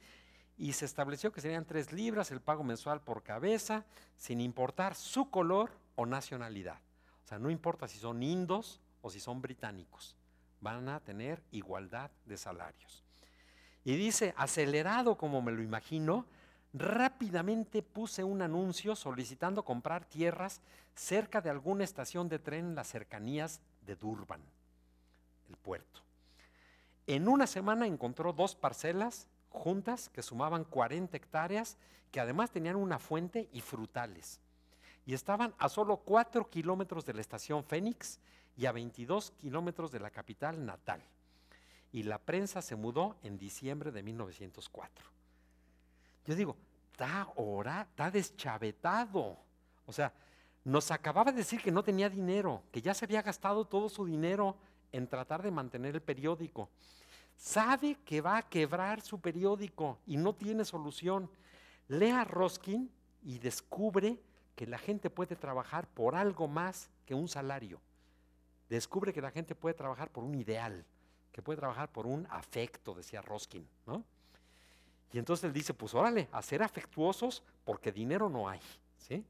y se estableció que serían 3 libras el pago mensual por cabeza, sin importar su color o nacionalidad. O sea, no importa si son indos o si son británicos, van a tener igualdad de salarios. Y dice, acelerado como me lo imagino, rápidamente puse un anuncio solicitando comprar tierras cerca de alguna estación de tren en las cercanías de Durban, el puerto. En una semana encontró 2 parcelas juntas que sumaban 40 hectáreas, que además tenían una fuente y frutales. Y estaban a solo 4 kilómetros de la estación Fénix y a 22 kilómetros de la capital natal. Y la prensa se mudó en diciembre de 1904. Yo digo, está deschavetado. O sea, nos acababa de decir que no tenía dinero, que ya se había gastado todo su dinero en tratar de mantener el periódico. Sabe que va a quebrar su periódico y no tiene solución. Lee a Ruskin y descubre que la gente puede trabajar por algo más que un salario. Descubre que la gente puede trabajar por un ideal, que puede trabajar por un afecto, decía Ruskin, ¿no? Y entonces él dice, pues órale, a ser afectuosos porque dinero no hay, ¿sí?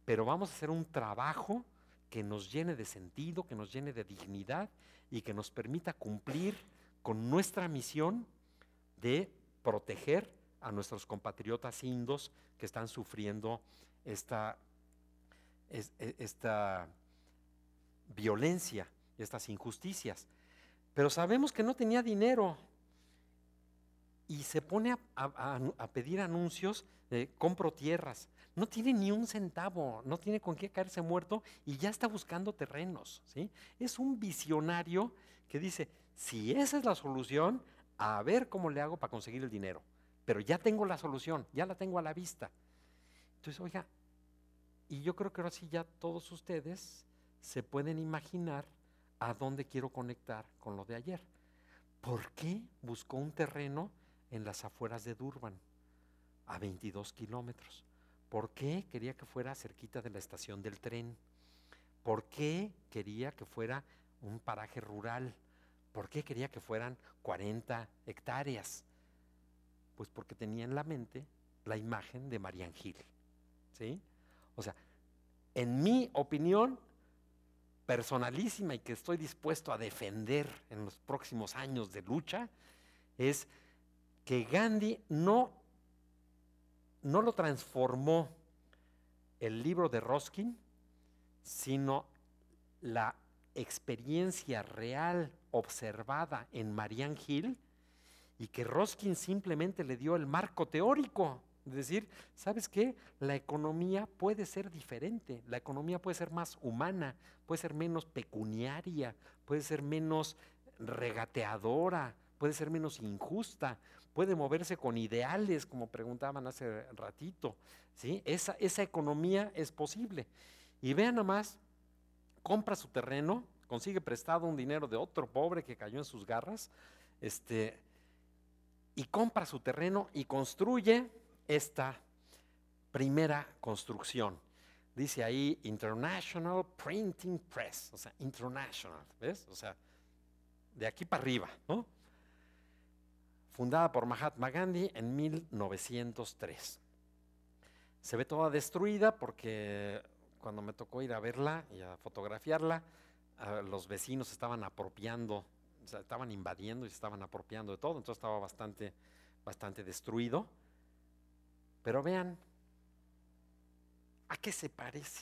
Pero vamos a hacer un trabajo que nos llene de sentido, que nos llene de dignidad y que nos permita cumplir con nuestra misión de proteger a nuestros compatriotas indos que están sufriendo esta violencia, estas injusticias. Pero sabemos que no tenía dinero y se pone a pedir anuncios de compro tierras. No tiene ni un centavo, no tiene con qué caerse muerto y ya está buscando terrenos, ¿sí? Es un visionario que dice, si esa es la solución, a ver cómo le hago para conseguir el dinero. Pero ya tengo la solución, ya la tengo a la vista. Entonces, oiga, y yo creo que ahora sí ya todos ustedes se pueden imaginar a dónde quiero conectar con lo de ayer. ¿Por qué buscó un terreno en las afueras de Durban, a 22 kilómetros? ¿Por qué quería que fuera cerquita de la estación del tren? ¿Por qué quería que fuera un paraje rural? ¿Por qué quería que fueran 40 hectáreas? Pues porque tenía en la mente la imagen de Marian Hill, ¿sí? O sea, en mi opinión personalísima y que estoy dispuesto a defender en los próximos años de lucha, es que Gandhi no lo transformó el libro de Ruskin, sino la experiencia real observada en Marian Hill, y que Ruskin simplemente le dio el marco teórico, Decir, ¿sabes qué? La economía puede ser diferente, la economía puede ser más humana, puede ser menos pecuniaria, puede ser menos regateadora, puede ser menos injusta, puede moverse con ideales, como preguntaban hace ratito, ¿sí? Esa economía es posible. Y vean nomás, compra su terreno, consigue prestado un dinero de otro pobre que cayó en sus garras, y compra su terreno y construye esta primera construcción. Dice ahí International Printing Press, o sea, International, ¿ves? O sea, de aquí para arriba, ¿no? Fundada por Mahatma Gandhi en 1903. Se ve toda destruida porque cuando me tocó ir a verla y a fotografiarla, los vecinos estaban apropiando, o sea, estaban invadiendo y se estaban apropiando de todo, entonces estaba bastante destruido. Pero vean, ¿a qué se parece?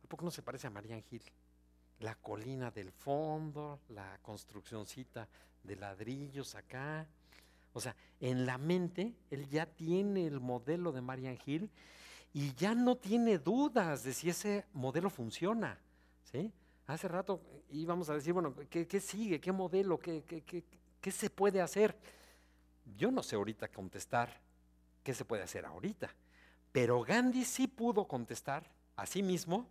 ¿A poco no se parece a Marian Hill? La colina del fondo, la construccioncita de ladrillos acá. O sea, en la mente él ya tiene el modelo de Marian Hill y ya no tiene dudas de si ese modelo funciona, ¿sí? Hace rato íbamos a decir, bueno, ¿qué sigue? ¿Qué modelo? ¿Qué se puede hacer? Yo no sé ahorita contestar qué se puede hacer ahorita, pero Gandhi sí pudo contestar a sí mismo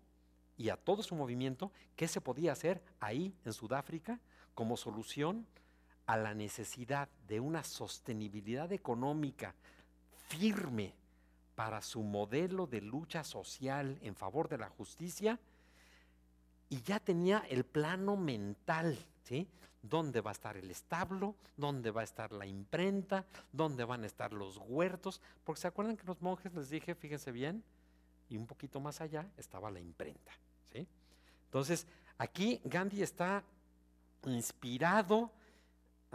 y a todo su movimiento qué se podía hacer ahí en Sudáfrica como solución a la necesidad de una sostenibilidad económica firme para su modelo de lucha social en favor de la justicia, y ya tenía el plano mental, ¿sí? ¿Dónde va a estar el establo? ¿Dónde va a estar la imprenta? ¿Dónde van a estar los huertos? Porque se acuerdan que los monjes les dije, fíjense bien, y un poquito más allá estaba la imprenta, ¿sí? Entonces, aquí Gandhi está inspirado,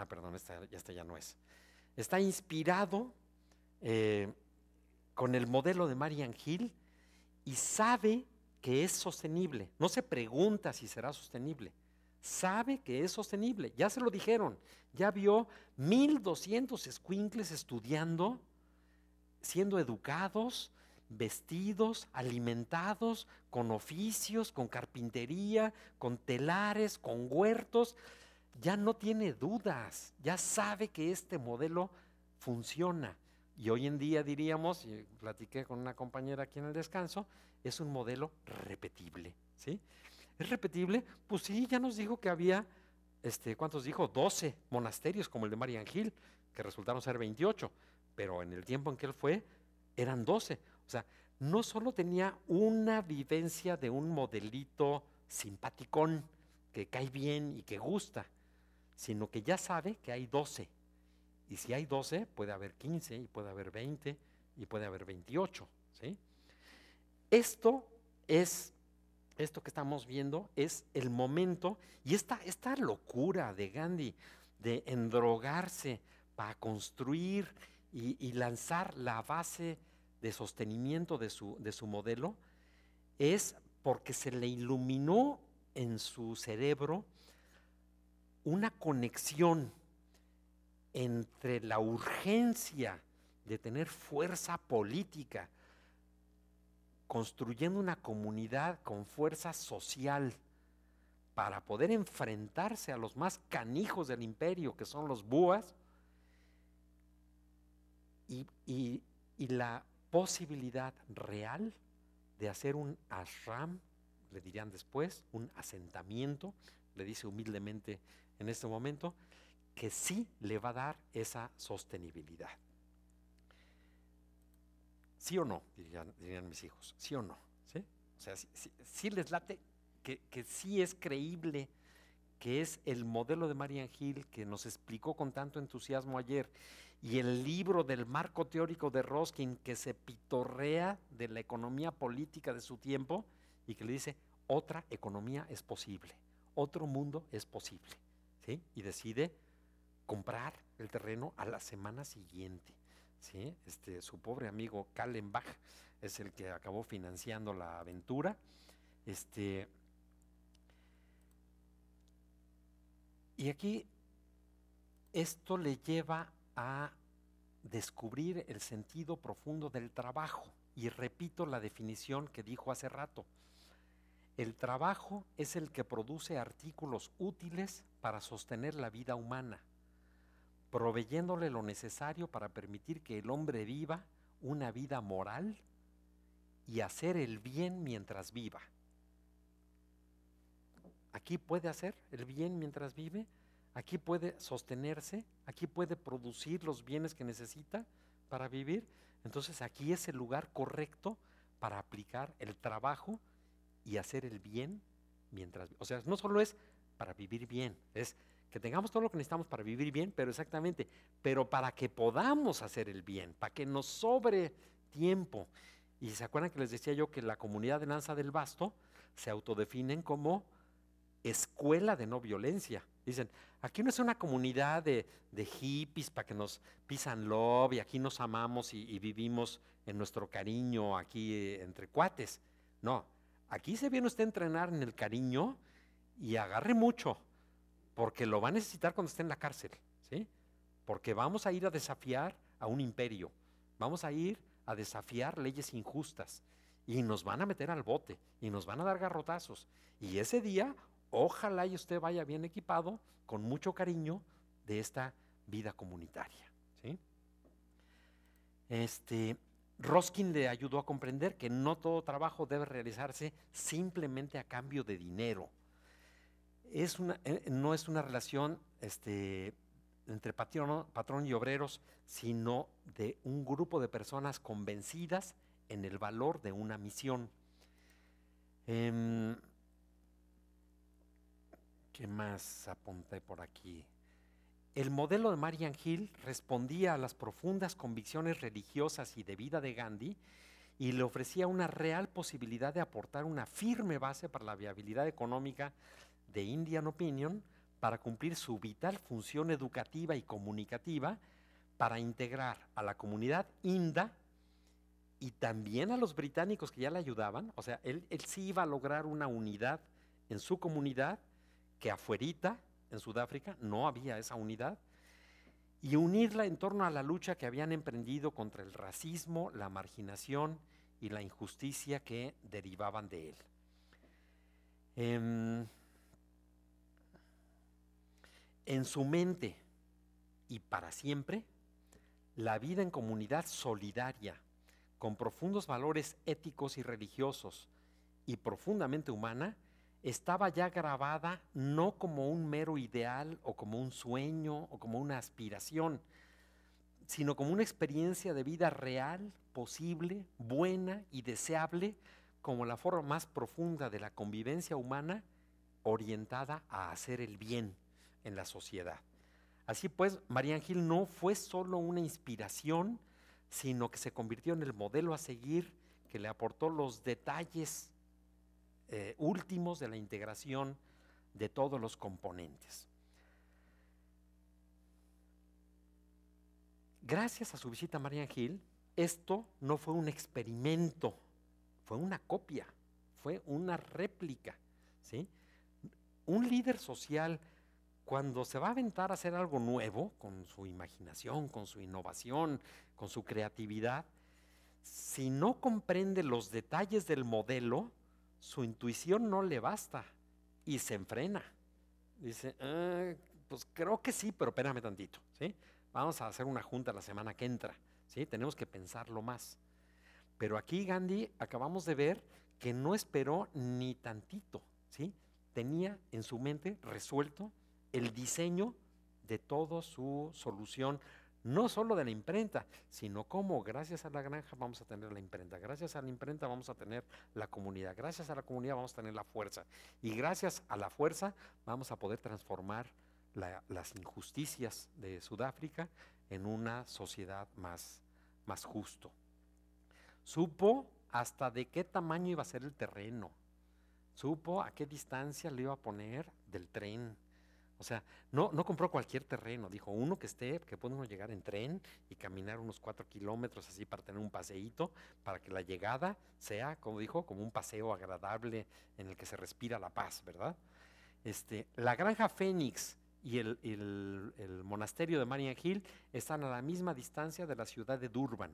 perdón, esta ya no es, está inspirado con el modelo de Marian Hill y sabe que es sostenible. No se pregunta si será sostenible. Sabe que es sostenible. Ya se lo dijeron. Ya vio 1,200 escuincles estudiando, siendo educados, vestidos, alimentados, con oficios, con carpintería, con telares, con huertos. Ya no tiene dudas. Ya sabe que este modelo funciona. Y hoy en día diríamos, y platiqué con una compañera aquí en el descanso, es un modelo repetible, ¿sí? ¿Es repetible? Pues sí, ya nos dijo que había, ¿cuántos dijo? 12 monasterios como el de Marian Hill, que resultaron ser 28, pero en el tiempo en que él fue, eran 12. O sea, no solo tenía una vivencia de un modelito simpaticón, que cae bien y que gusta, sino que ya sabe que hay 12. Y si hay 12, puede haber 15, y puede haber 20, y puede haber 28, ¿sí? Esto que estamos viendo es el momento, y esta locura de Gandhi de endrogarse para construir y lanzar la base de sostenimiento de su modelo, es porque se le iluminó en su cerebro una conexión entre la urgencia de tener fuerza política, construyendo una comunidad con fuerza social para poder enfrentarse a los más canijos del imperio, que son los búas, y la posibilidad real de hacer un ashram, le dirían después, un asentamiento, le dice humildemente en este momento, que sí le va a dar esa sostenibilidad. ¿Sí o no? Dirían mis hijos. ¿Sí o no? ¿Sí? O sea, sí les late que sí es creíble, que es el modelo de Marian Hill que nos explicó con tanto entusiasmo ayer, y el libro del marco teórico de Ruskin que se pitorrea de la economía política de su tiempo y que le dice, otra economía es posible, otro mundo es posible, ¿sí? Y decide comprar el terreno a la semana siguiente, ¿sí? Su pobre amigo Kallenbach es el que acabó financiando la aventura. Y aquí esto le lleva a descubrir el sentido profundo del trabajo. Y repito la definición que dijo hace rato. El trabajo es el que produce artículos útiles para sostener la vida humana, proveyéndole lo necesario para permitir que el hombre viva una vida moral y hacer el bien mientras viva. Aquí puede hacer el bien mientras vive, aquí puede sostenerse, aquí puede producir los bienes que necesita para vivir. Entonces aquí es el lugar correcto para aplicar el trabajo y hacer el bien mientras, o sea, no solo es para vivir bien, es que tengamos todo lo que necesitamos para vivir bien, pero exactamente, pero para que podamos hacer el bien, para que nos sobre tiempo. Y se acuerdan que les decía yo que la comunidad de Nanza del Basto se autodefinen como escuela de no violencia. Dicen, aquí no es una comunidad de hippies para que nos pisan love y aquí nos amamos y vivimos en nuestro cariño aquí entre cuates. No, aquí se viene usted a entrenar en el cariño y agarre mucho, porque lo va a necesitar cuando esté en la cárcel, ¿sí? Porque vamos a ir a desafiar a un imperio, vamos a ir a desafiar leyes injustas y nos van a meter al bote y nos van a dar garrotazos. Y ese día, ojalá y usted vaya bien equipado, con mucho cariño, de esta vida comunitaria, ¿sí? Ruskin le ayudó a comprender que no todo trabajo debe realizarse simplemente a cambio de dinero. No es una relación entre patrón y obreros, sino de un grupo de personas convencidas en el valor de una misión. ¿Qué más apunté por aquí? El modelo de Marian Hill respondía a las profundas convicciones religiosas y de vida de Gandhi y le ofrecía una real posibilidad de aportar una firme base para la viabilidad económica de Indian Opinion para cumplir su vital función educativa y comunicativa para integrar a la comunidad inda y también a los británicos que ya le ayudaban. O sea, él sí iba a lograr una unidad en su comunidad que afuerita, en Sudáfrica, no había esa unidad, y unirla en torno a la lucha que habían emprendido contra el racismo, la marginación y la injusticia que derivaban de él. En su mente y para siempre, la vida en comunidad solidaria, con profundos valores éticos y religiosos y profundamente humana, estaba ya grabada no como un mero ideal o como un sueño o como una aspiración, sino como una experiencia de vida real, posible, buena y deseable, como la forma más profunda de la convivencia humana orientada a hacer el bien en la sociedad. Así pues, Marian Hill no fue solo una inspiración, sino que se convirtió en el modelo a seguir que le aportó los detalles últimos de la integración de todos los componentes. Gracias a su visita a Marian Hill, esto no fue un experimento, fue una copia, fue una réplica, ¿sí? Un líder social, cuando se va a aventar a hacer algo nuevo, con su imaginación, con su innovación, con su creatividad, si no comprende los detalles del modelo, su intuición no le basta y se enfrena. Dice, pues creo que sí, pero espérame tantito, ¿sí? Vamos a hacer una junta la semana que entra, ¿sí? Tenemos que pensarlo más. Pero aquí Gandhi acabamos de ver que no esperó ni tantito, ¿sí? Tenía en su mente resuelto el diseño de toda su solución, no solo de la imprenta, sino cómo gracias a la granja vamos a tener la imprenta, gracias a la imprenta vamos a tener la comunidad, gracias a la comunidad vamos a tener la fuerza, y gracias a la fuerza vamos a poder transformar las injusticias de Sudáfrica en una sociedad más justo. Supo hasta de qué tamaño iba a ser el terreno, supo a qué distancia le iba a poner del tren. O sea, no compró cualquier terreno, dijo uno que puede uno llegar en tren y caminar unos 4 kilómetros así para tener un paseíto, para que la llegada sea, como dijo, como un paseo agradable en el que se respira la paz, ¿verdad? La granja Fénix y el monasterio de Marian Hill están a la misma distancia de la ciudad de Durban.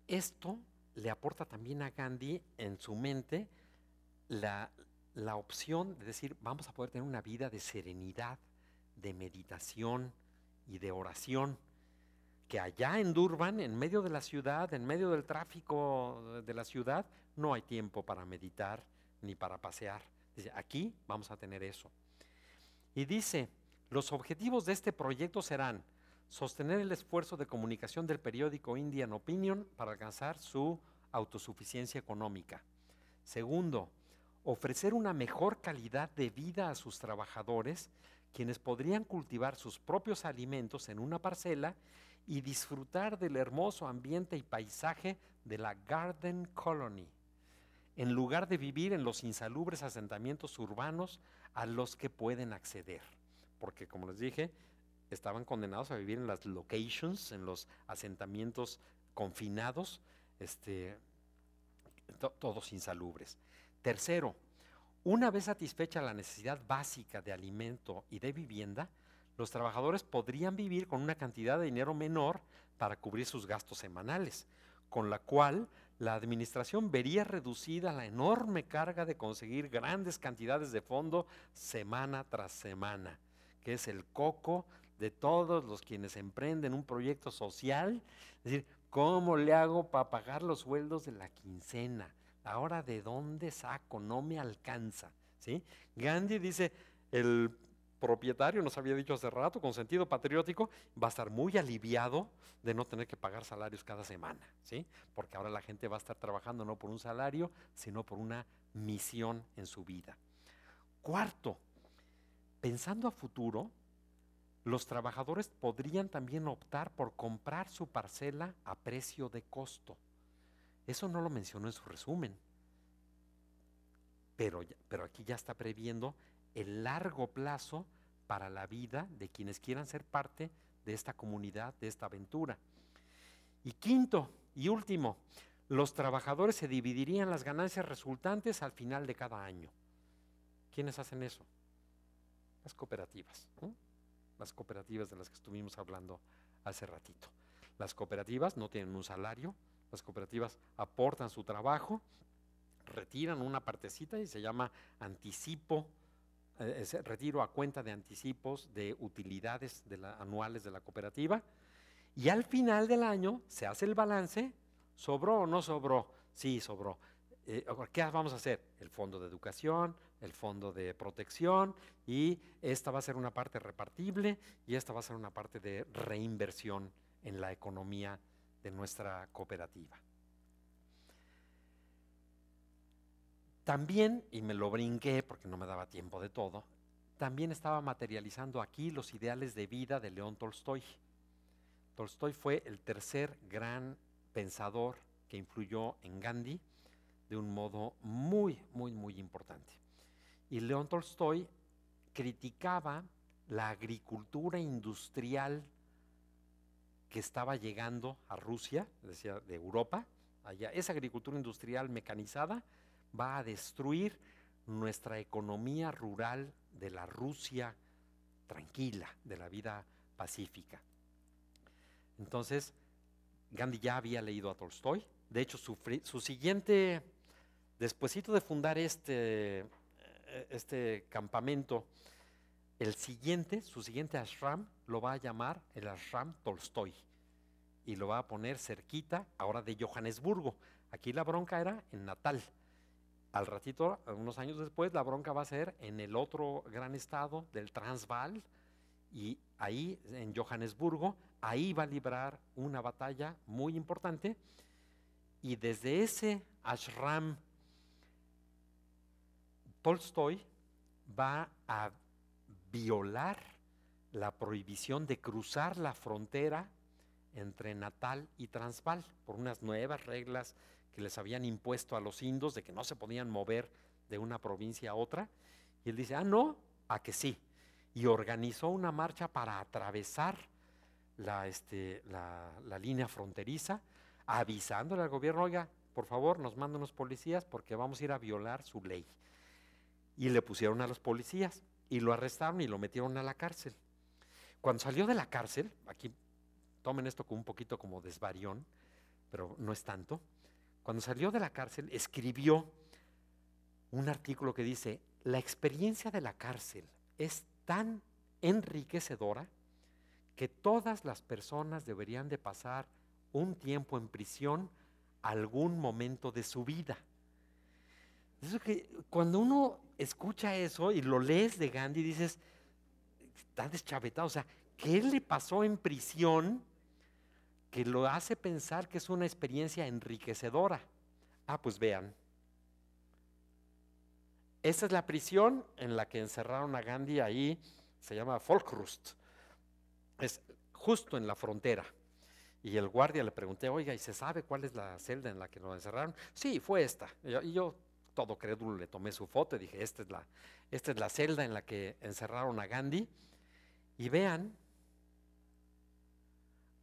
Esto le aporta también a Gandhi en su mente la opción de decir, vamos a poder tener una vida de serenidad, de meditación y de oración, que allá en Durban, en medio de la ciudad, en medio del tráfico de la ciudad, no hay tiempo para meditar ni para pasear. Dice, aquí vamos a tener eso. Y dice, los objetivos de este proyecto serán sostener el esfuerzo de comunicación del periódico Indian Opinion para alcanzar su autosuficiencia económica. Segundo, ofrecer una mejor calidad de vida a sus trabajadores, quienes podrían cultivar sus propios alimentos en una parcela y disfrutar del hermoso ambiente y paisaje de la Garden Colony, en lugar de vivir en los insalubres asentamientos urbanos a los que pueden acceder. Porque, como les dije, estaban condenados a vivir en las locations, en los asentamientos confinados, todos insalubres. Tercero, una vez satisfecha la necesidad básica de alimento y de vivienda, los trabajadores podrían vivir con una cantidad de dinero menor para cubrir sus gastos semanales, con la cual la administración vería reducida la enorme carga de conseguir grandes cantidades de fondo semana tras semana, que es el coco de todos los quienes emprenden un proyecto social. Es decir, ¿cómo le hago para pagar los sueldos de la quincena? Ahora, ¿de dónde saco? No me alcanza, ¿sí? Gandhi dice, el propietario, nos había dicho hace rato, con sentido patriótico, va a estar muy aliviado de no tener que pagar salarios cada semana, ¿sí? Porque ahora la gente va a estar trabajando no por un salario, sino por una misión en su vida. Cuarto, pensando a futuro, los trabajadores podrían también optar por comprar su parcela a precio de costo. Eso no lo mencionó en su resumen, pero aquí ya está previendo el largo plazo para la vida de quienes quieran ser parte de esta comunidad, de esta aventura. Y quinto y último, los trabajadores se dividirían las ganancias resultantes al final de cada año. ¿Quiénes hacen eso? Las cooperativas, ¿no? Las cooperativas de las que estuvimos hablando hace ratito. Las cooperativas no tienen un salario, las cooperativas aportan su trabajo, retiran una partecita y se llama anticipo, retiro a cuenta de anticipos de utilidades anuales de la cooperativa, y al final del año se hace el balance, ¿sobró o no sobró? Sí, sobró. ¿Qué vamos a hacer? El fondo de educación, el fondo de protección, y esta va a ser una parte repartible y esta va a ser una parte de reinversión en la economía de nuestra cooperativa. También, y me lo brinqué porque no me daba tiempo de todo, también estaba materializando aquí los ideales de vida de León Tolstoy. Tolstoy fue el tercer gran pensador que influyó en Gandhi de un modo muy, muy, muy importante. Y León Tolstoy criticaba la agricultura industrial que estaba llegando a Rusia, decía, de Europa, allá. Esa agricultura industrial mecanizada va a destruir nuestra economía rural de la Rusia tranquila, de la vida pacífica. Entonces, Gandhi ya había leído a Tolstoy. De hecho, su siguiente, despuesito de fundar este campamento, su siguiente ashram lo va a llamar el ashram Tolstoy y lo va a poner cerquita ahora de Johannesburgo. Aquí la bronca era en Natal. Al ratito, unos años después, la bronca va a ser en el otro gran estado del Transvaal, y ahí en Johannesburgo, ahí va a librar una batalla muy importante, y desde ese ashram Tolstoy va a violar la prohibición de cruzar la frontera entre Natal y Transvaal por unas nuevas reglas que les habían impuesto a los indos de que no se podían mover de una provincia a otra. Y él dice, no, a que sí. Y organizó una marcha para atravesar la línea fronteriza, avisándole al gobierno, oiga, por favor, nos mandan unos policías porque vamos a ir a violar su ley. y le pusieron a los policías y lo arrestaron y lo metieron a la cárcel. Cuando salió de la cárcel, aquí tomen esto como un poquito como desvarión, pero no es tanto. Cuando salió de la cárcel, escribió un artículo que dice: la experiencia de la cárcel es tan enriquecedora que todas las personas deberían de pasar un tiempo en prisión algún momento de su vida. Eso que cuando uno escucha eso y lo lees de Gandhi, dices, está deschavetado. O sea, ¿qué le pasó en prisión que lo hace pensar que es una experiencia enriquecedora? Ah, pues vean. Esa es la prisión en la que encerraron a Gandhi ahí, se llama Folkrust. Es justo en la frontera. Y el guardia le pregunté, oiga, ¿y se sabe cuál es la celda en la que lo encerraron? Sí, fue esta. Y yo todo crédulo, le tomé su foto y dije, esta es la celda en la que encerraron a Gandhi. Y vean,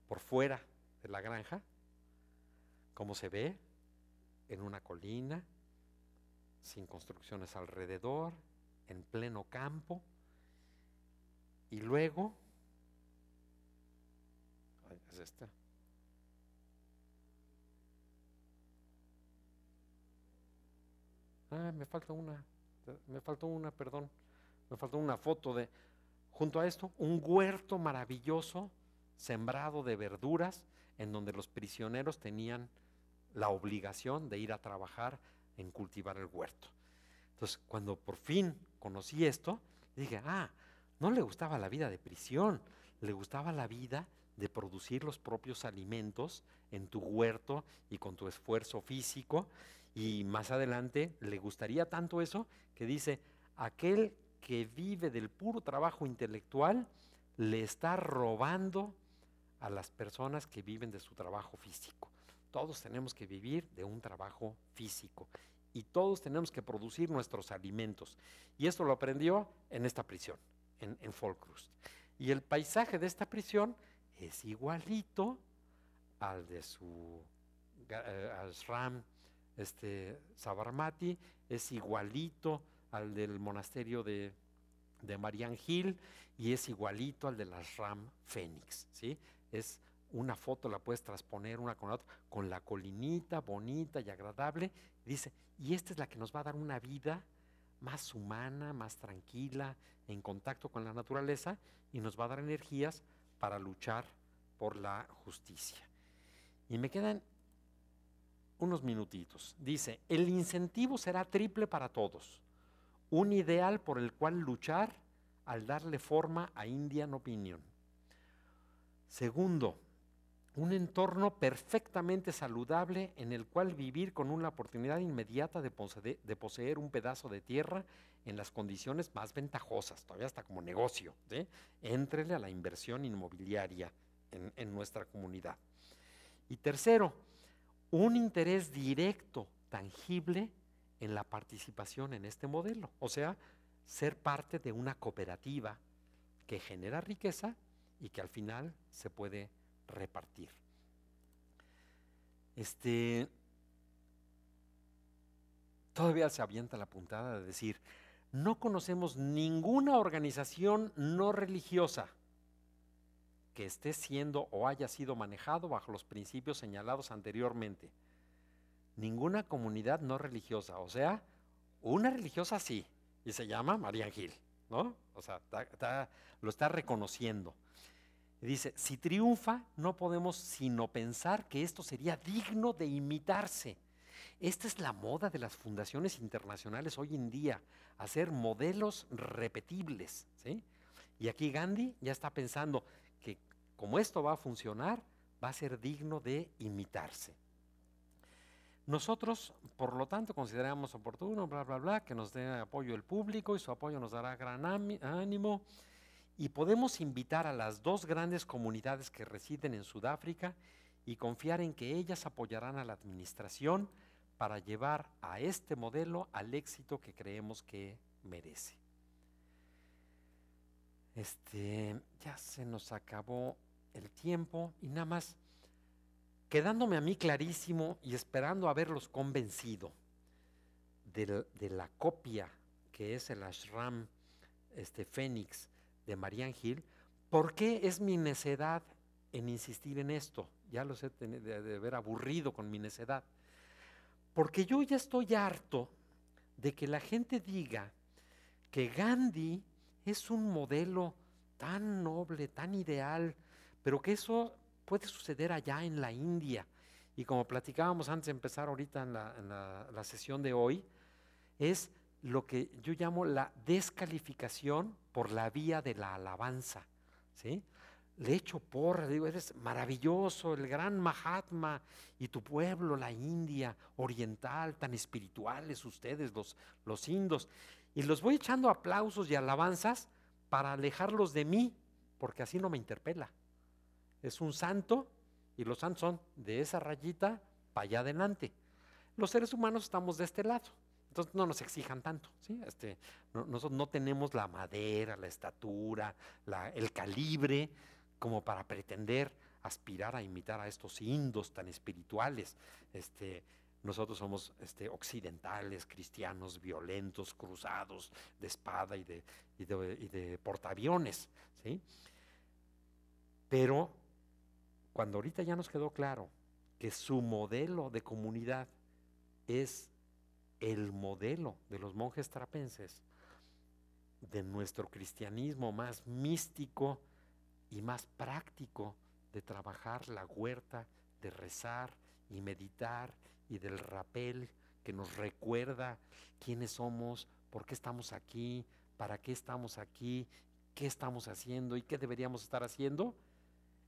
por fuera de la granja, cómo se ve en una colina, sin construcciones alrededor, en pleno campo. Y luego, es esta. Me faltó una foto de, junto a esto, un huerto maravilloso, sembrado de verduras, en donde los prisioneros tenían la obligación de ir a trabajar en cultivar el huerto. Entonces, cuando por fin conocí esto, dije, no le gustaba la vida de prisión, le gustaba la vida de producir los propios alimentos en tu huerto y con tu esfuerzo físico. Y más adelante le gustaría tanto eso que dice, aquel que vive del puro trabajo intelectual le está robando a las personas que viven de su trabajo físico. Todos tenemos que vivir de un trabajo físico y todos tenemos que producir nuestros alimentos. Y esto lo aprendió en esta prisión, en Folkrust. Y el paisaje de esta prisión es igualito al de su ashram, Sabarmati, es igualito al del monasterio de Marian Hill y es igualito al del ashram Fénix, ¿sí? Es una foto, la puedes transponer una con la otra, con la colinita bonita y agradable. Dice, y esta es la que nos va a dar una vida más humana, más tranquila, en contacto con la naturaleza, y nos va a dar energías para luchar por la justicia. Y me quedan unos minutitos. Dice, el incentivo será triple para todos. Un ideal por el cual luchar al darle forma a Indian Opinion. Segundo, un entorno perfectamente saludable en el cual vivir con una oportunidad inmediata de poseer un pedazo de tierra en las condiciones más ventajosas, todavía hasta como negocio, ¿sí? Éntrele a la inversión inmobiliaria en nuestra comunidad. Y tercero, un interés directo, tangible en la participación en este modelo, o sea, ser parte de una cooperativa que genera riqueza y que al final se puede repartir. Todavía se avienta la puntada de decir, no conocemos ninguna organización no religiosa que esté siendo o haya sido manejado bajo los principios señalados anteriormente. Ninguna comunidad no religiosa, o sea, una religiosa sí, y se llama Marian Hill, ¿no? O sea, lo está reconociendo. Dice, si triunfa, no podemos sino pensar que esto sería digno de imitarse. Esta es la moda de las fundaciones internacionales hoy en día, hacer modelos repetibles, ¿sí? Y aquí Gandhi ya está pensando que como esto va a funcionar, va a ser digno de imitarse. Nosotros, por lo tanto, consideramos oportuno, bla, bla, bla, que nos dé apoyo el público y su apoyo nos dará gran ánimo. Y podemos invitar a las dos grandes comunidades que residen en Sudáfrica y confiar en que ellas apoyarán a la administración para llevar a este modelo al éxito que creemos que merece. Ya se nos acabó el tiempo y nada más quedándome a mí clarísimo y esperando haberlos convencido de la copia que es el ashram Fénix de Marianne Hill. ¿Por qué es mi necedad en insistir en esto? Ya los he de haber aburrido con mi necedad. Porque yo ya estoy harto de que la gente diga que Gandhi es un modelo tan noble, tan ideal, pero que eso puede suceder allá en la India. Y como platicábamos antes de empezar ahorita en la sesión de hoy, es lo que yo llamo la descalificación por la vía de la alabanza, ¿sí? Le echo porra, digo, eres maravilloso, el gran Mahatma, y tu pueblo, la India oriental, tan espirituales ustedes, los indos, y los voy echando aplausos y alabanzas para alejarlos de mí, porque así no me interpela. Es un santo, y los santos son de esa rayita para allá adelante. Los seres humanos estamos de este lado. Entonces no nos exijan tanto, ¿sí? Nosotros no tenemos la madera, la estatura, el calibre como para pretender aspirar a imitar a estos indos tan espirituales. Nosotros somos occidentales, cristianos, violentos, cruzados, de espada y de portaaviones, ¿sí? Pero cuando ahorita ya nos quedó claro que su modelo de comunidad es el modelo de los monjes trapenses, de nuestro cristianismo más místico y más práctico, de trabajar la huerta, de rezar y meditar, y del rapel que nos recuerda quiénes somos, por qué estamos aquí, para qué estamos aquí, qué estamos haciendo y qué deberíamos estar haciendo.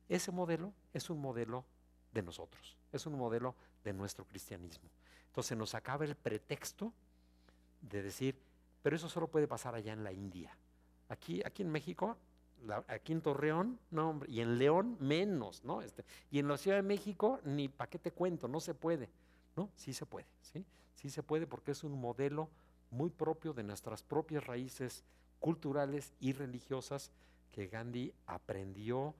Ese modelo es un modelo de nosotros, es un modelo de nuestro cristianismo. Entonces nos acaba el pretexto de decir, pero eso solo puede pasar allá en la India. Aquí en México, aquí en Torreón, no, hombre, y en León menos, ¿no? Y en la Ciudad de México, ni para qué te cuento, no se puede, ¿no? Sí se puede, ¿sí? Sí se puede, porque es un modelo muy propio de nuestras propias raíces culturales y religiosas que Gandhi aprendió,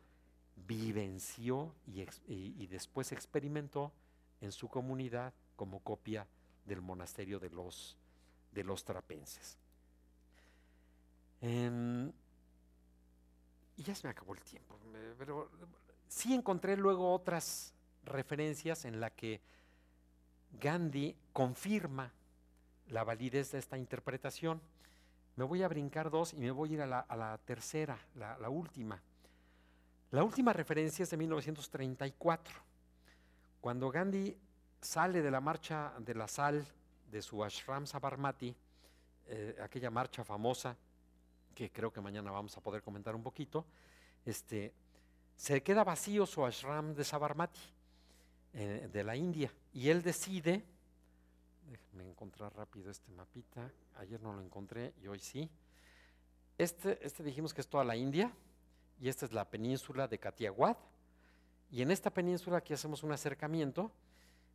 vivenció y después experimentó en su comunidad como copia del monasterio de los trapenses. Y ya se me acabó el tiempo, pero sí encontré luego otras referencias en la que Gandhi confirma la validez de esta interpretación. Me voy a brincar dos y me voy a ir a la tercera, la última. La última referencia es de 1934, cuando Gandhi sale de la marcha de la sal de su ashram Sabarmati, aquella marcha famosa que creo que mañana vamos a poder comentar un poquito. Se queda vacío su ashram de Sabarmati, de la India, y él decide, déjenme encontrar rápido este mapita, ayer no lo encontré y hoy sí. Dijimos que es toda la India, y esta es la península de Kathiawar, y en esta península aquí hacemos un acercamiento.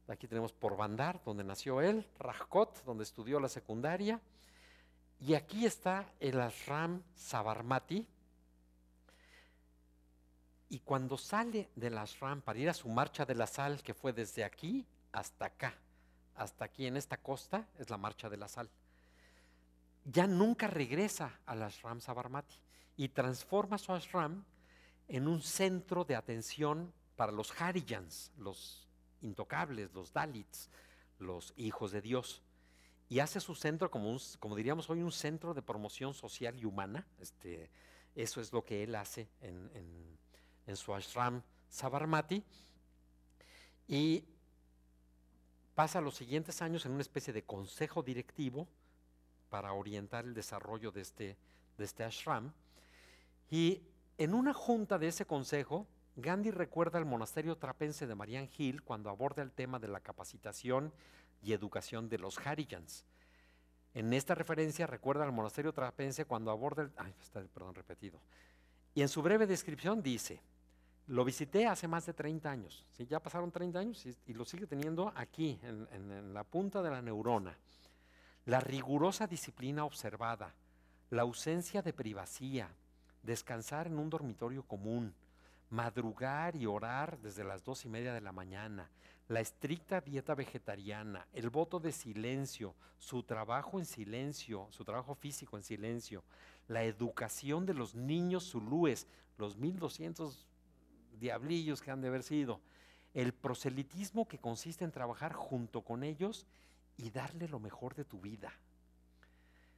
Aquí tenemos Porbandar, donde nació él, Rajkot, donde estudió la secundaria, y aquí está el ashram Sabarmati. Y cuando sale del ashram para ir a su marcha de la sal, que fue desde aquí hasta acá, hasta aquí en esta costa, es la marcha de la sal, ya nunca regresa al ashram Sabarmati y transforma su ashram en un centro de atención para los Harijans, los intocables, los Dalits, los hijos de Dios, y hace su centro como diríamos hoy, un centro de promoción social y humana. Eso es lo que él hace en su ashram Sabarmati, y pasa los siguientes años en una especie de consejo directivo para orientar el desarrollo de este ashram. Y en una junta de ese consejo, Gandhi recuerda el monasterio trapense de Marianne Hill cuando aborda el tema de la capacitación y educación de los Harijans. En esta referencia recuerda al monasterio trapense cuando aborda y en su breve descripción dice: lo visité hace más de 30 años, ¿sí? Ya pasaron 30 años y lo sigue teniendo aquí, en la punta de la neurona. La rigurosa disciplina observada, la ausencia de privacidad, descansar en un dormitorio común, madrugar y orar desde las 2:30 de la mañana, la estricta dieta vegetariana, el voto de silencio, su trabajo en silencio, su trabajo físico en silencio, la educación de los niños zulúes, los 1200 diablillos que han de haber sido, el proselitismo que consiste en trabajar junto con ellos y darle lo mejor de tu vida.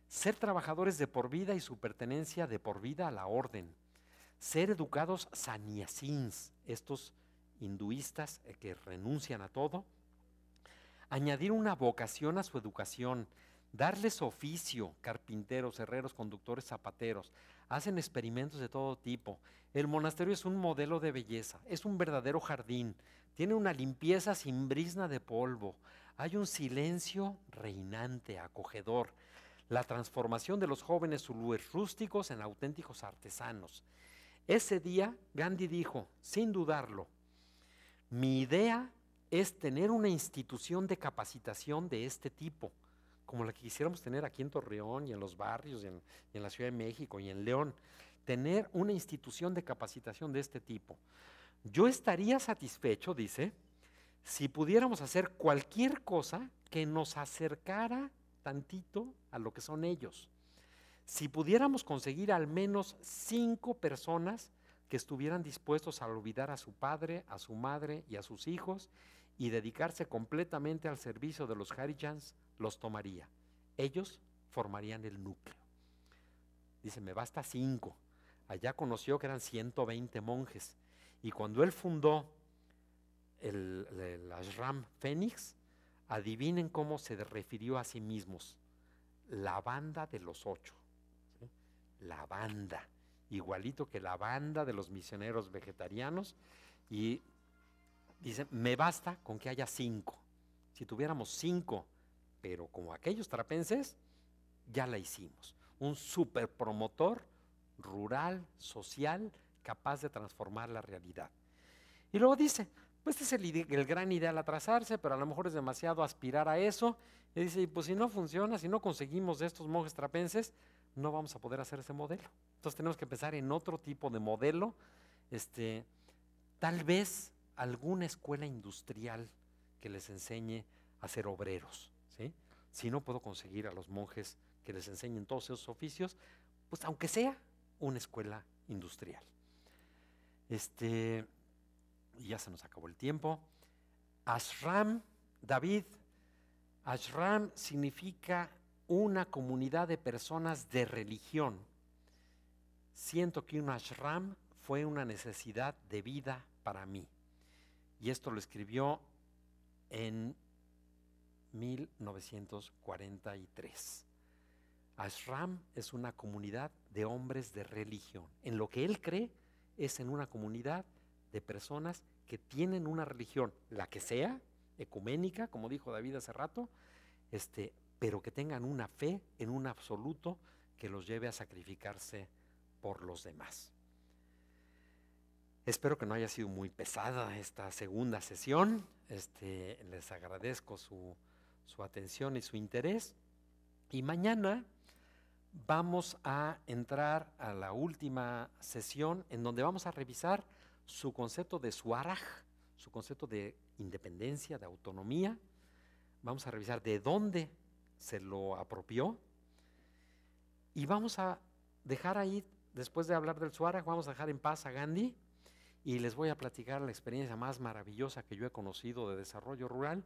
Ser trabajadores de por vida y su pertenencia de por vida a la orden. Ser educados sannyasins, estos hinduistas que renuncian a todo. Añadir una vocación a su educación, darles oficio, carpinteros, herreros, conductores, zapateros. Hacen experimentos de todo tipo. El monasterio es un modelo de belleza, es un verdadero jardín. Tiene una limpieza sin brizna de polvo. Hay un silencio reinante, acogedor. La transformación de los jóvenes zulúes rústicos en auténticos artesanos. Ese día Gandhi dijo, sin dudarlo, mi idea es tener una institución de capacitación de este tipo, como la que quisiéramos tener aquí en Torreón y en los barrios y en la Ciudad de México y en León. Tener una institución de capacitación de este tipo. Yo estaría satisfecho, dice, si pudiéramos hacer cualquier cosa que nos acercara tantito a lo que son ellos. Si pudiéramos conseguir al menos 5 personas que estuvieran dispuestos a olvidar a su padre, a su madre y a sus hijos y dedicarse completamente al servicio de los Harijans, los tomaría. Ellos formarían el núcleo. Dice, me basta 5. Allá conoció que eran 120 monjes. Y cuando él fundó el Ashram Fénix, adivinen cómo se refirió a sí mismos. La banda de los 8. ¿Sí? La banda. Igualito que la banda de los misioneros vegetarianos. Y dice, me basta con que haya 5. Si tuviéramos 5, pero como aquellos trapenses, ya la hicimos. Un super promotor rural, social, capaz de transformar la realidad. Y luego dice, pues este es el gran ideal a trazarse, pero a lo mejor es demasiado aspirar a eso. Y dice, pues si no funciona, si no conseguimos de estos monjes trapenses, no vamos a poder hacer ese modelo. Entonces tenemos que pensar en otro tipo de modelo, tal vez alguna escuela industrial que les enseñe a ser obreros, ¿sí? Si no puedo conseguir a los monjes que les enseñen todos esos oficios, pues aunque sea una escuela industrial. Y ya se nos acabó el tiempo. Ashram, David, Ashram significa una comunidad de personas de religión. Siento que un ashram fue una necesidad de vida para mí. Y esto lo escribió en 1943. Ashram es una comunidad de hombres de religión. En lo que él cree es en una comunidad de personas que tienen una religión, la que sea, ecuménica, como dijo David hace rato, pero que tengan una fe en un absoluto que los lleve a sacrificarse por los demás. Espero que no haya sido muy pesada esta segunda sesión. Les agradezco su atención y su interés. Y mañana vamos a entrar a la última sesión en donde vamos a revisar su concepto de Swaraj, su concepto de independencia, de autonomía. Vamos a revisar de dónde se lo apropió y vamos a dejar ahí, después de hablar del Swaraj, vamos a dejar en paz a Gandhi y les voy a platicar la experiencia más maravillosa que yo he conocido de desarrollo rural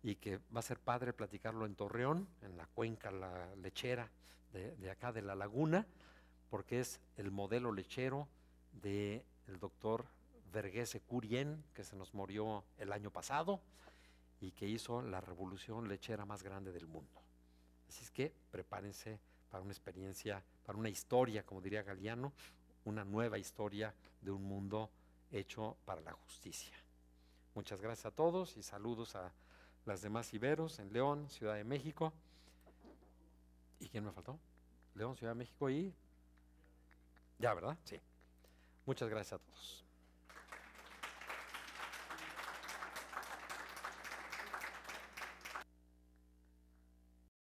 y que va a ser padre platicarlo en Torreón, en la cuenca la lechera de acá de la laguna, porque es el modelo lechero del doctor Verghese Curien, que se nos murió el año pasado y que hizo la revolución lechera más grande del mundo. Así es que prepárense para una experiencia, para una historia, como diría Galeano, una nueva historia de un mundo hecho para la justicia. Muchas gracias a todos y saludos a las demás iberos en León, Ciudad de México. ¿Y quién me faltó? León, Ciudad de México y... Ya, ¿verdad? Sí. Muchas gracias a todos.